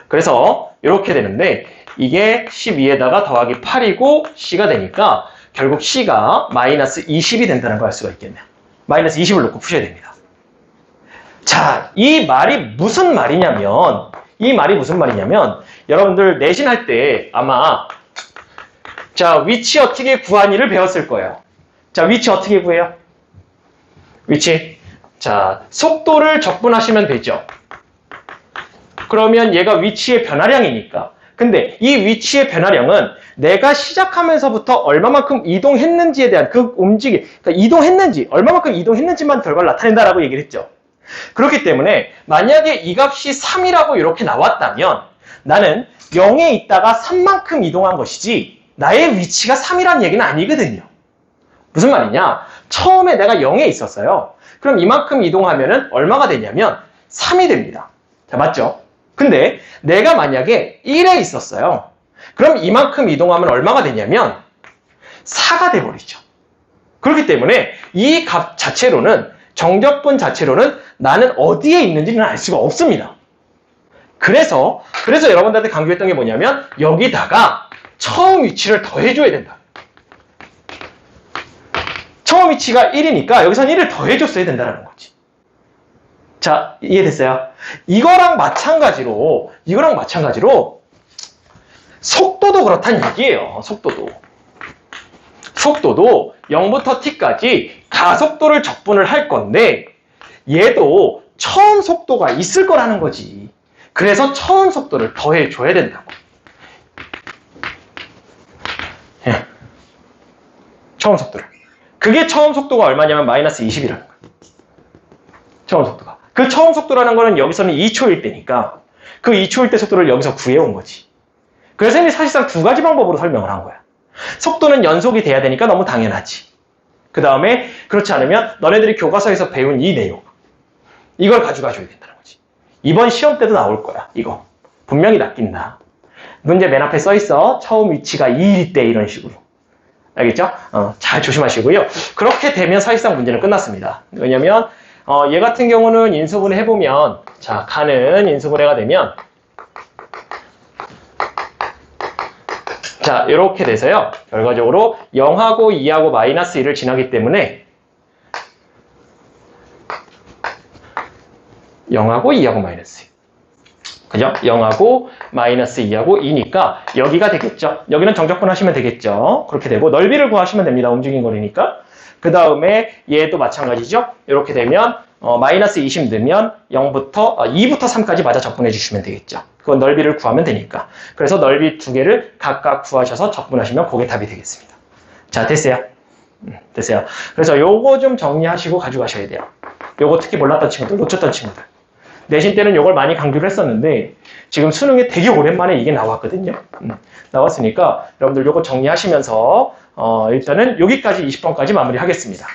그래서 이렇게 되는데 이게 12에다가 더하기 8이고 C가 되니까 결국 C가 마이너스 20이 된다는 걸 알 수가 있겠네요. 마이너스 20을 놓고 푸셔야 됩니다. 자, 이 말이 무슨 말이냐면 여러분들 내신할 때 아마 자, 위치 어떻게 구하니를 배웠을 거예요. 자, 위치 어떻게 구해요? 위치. 자, 속도를 적분하시면 되죠. 그러면 얘가 위치의 변화량이니까. 근데 이 위치의 변화량은 내가 시작하면서부터 얼마만큼 이동했는지에 대한 그 움직임, 그러니까 이동했는지, 얼마만큼 이동했는지만 결과를 나타낸다라고 얘기를 했죠. 그렇기 때문에 만약에 이 값이 3이라고 이렇게 나왔다면 나는 0에 있다가 3만큼 이동한 것이지 나의 위치가 3이라는 얘기는 아니거든요. 무슨 말이냐? 처음에 내가 0에 있었어요. 그럼 이만큼 이동하면은 얼마가 되냐면 3이 됩니다. 자, 맞죠? 근데 내가 만약에 1에 있었어요. 그럼 이만큼 이동하면 얼마가 되냐면 4가 돼버리죠. 그렇기 때문에 이 값 자체로는, 정적분 자체로는 나는 어디에 있는지는 알 수가 없습니다. 그래서 여러분들한테 강조했던 게 뭐냐면 여기다가 처음 위치를 더해줘야 된다. 처음 위치가 1이니까 여기서는 1을 더해줬어야 된다는 거지. 자, 이해됐어요? 이거랑 마찬가지로 속도도 그렇다는 얘기예요. 속도도 0부터 t까지 가속도를 적분을 할 건데 얘도 처음 속도가 있을 거라는 거지. 그래서 처음 속도를 더해줘야 된다고. 예. 처음 속도를. 그게 처음 속도가 얼마냐면 마이너스 20이라는 거예요. 처음 속도가. 그 처음 속도라는 거는 여기서는 2초일 때니까 그 2초일 때 속도를 여기서 구해온 거지. 그래서 사실상 두 가지 방법으로 설명을 한 거야. 속도는 연속이 돼야 되니까 너무 당연하지. 그 다음에 그렇지 않으면 너네들이 교과서에서 배운 이 내용, 이걸 가져가줘야 된다는 거지. 이번 시험 때도 나올 거야. 이거 분명히 낚인다. 문제 맨 앞에 써있어. 처음 위치가 2일 때 이런 식으로. 알겠죠? 잘 조심하시고요. 그렇게 되면 사실상 문제는 끝났습니다. 왜냐면 얘 같은 경우는 인수분해 해보면, 자, 가는 인수분해가 되면, 자, 이렇게 돼서요. 결과적으로 0하고 2하고 마이너스 1을 지나기 때문에 0하고 2하고 마이너스 2. 그죠? 0하고 마이너스 2하고 2니까 여기가 되겠죠. 여기는 정적분 하시면 되겠죠. 그렇게 되고 넓이를 구하시면 됩니다. 움직인 거리니까. 그 다음에 얘도 마찬가지죠. 이렇게 되면 마이너스 20 넣으면 2부터 3까지 맞아 적분해 주시면 되겠죠. 그건 넓이를 구하면 되니까. 그래서 넓이 두 개를 각각 구하셔서 적분하시면 그게 답이 되겠습니다. 자, 됐어요? 됐어요. 그래서 요거 좀 정리하시고 가져가셔야 돼요. 요거 특히 몰랐던 친구들, 놓쳤던 친구들. 내신 때는 요걸 많이 강조를 했었는데 지금 수능에 되게 오랜만에 이게 나왔거든요. 나왔으니까 여러분들 요거 정리하시면서 일단은 여기까지 20번까지 마무리하겠습니다.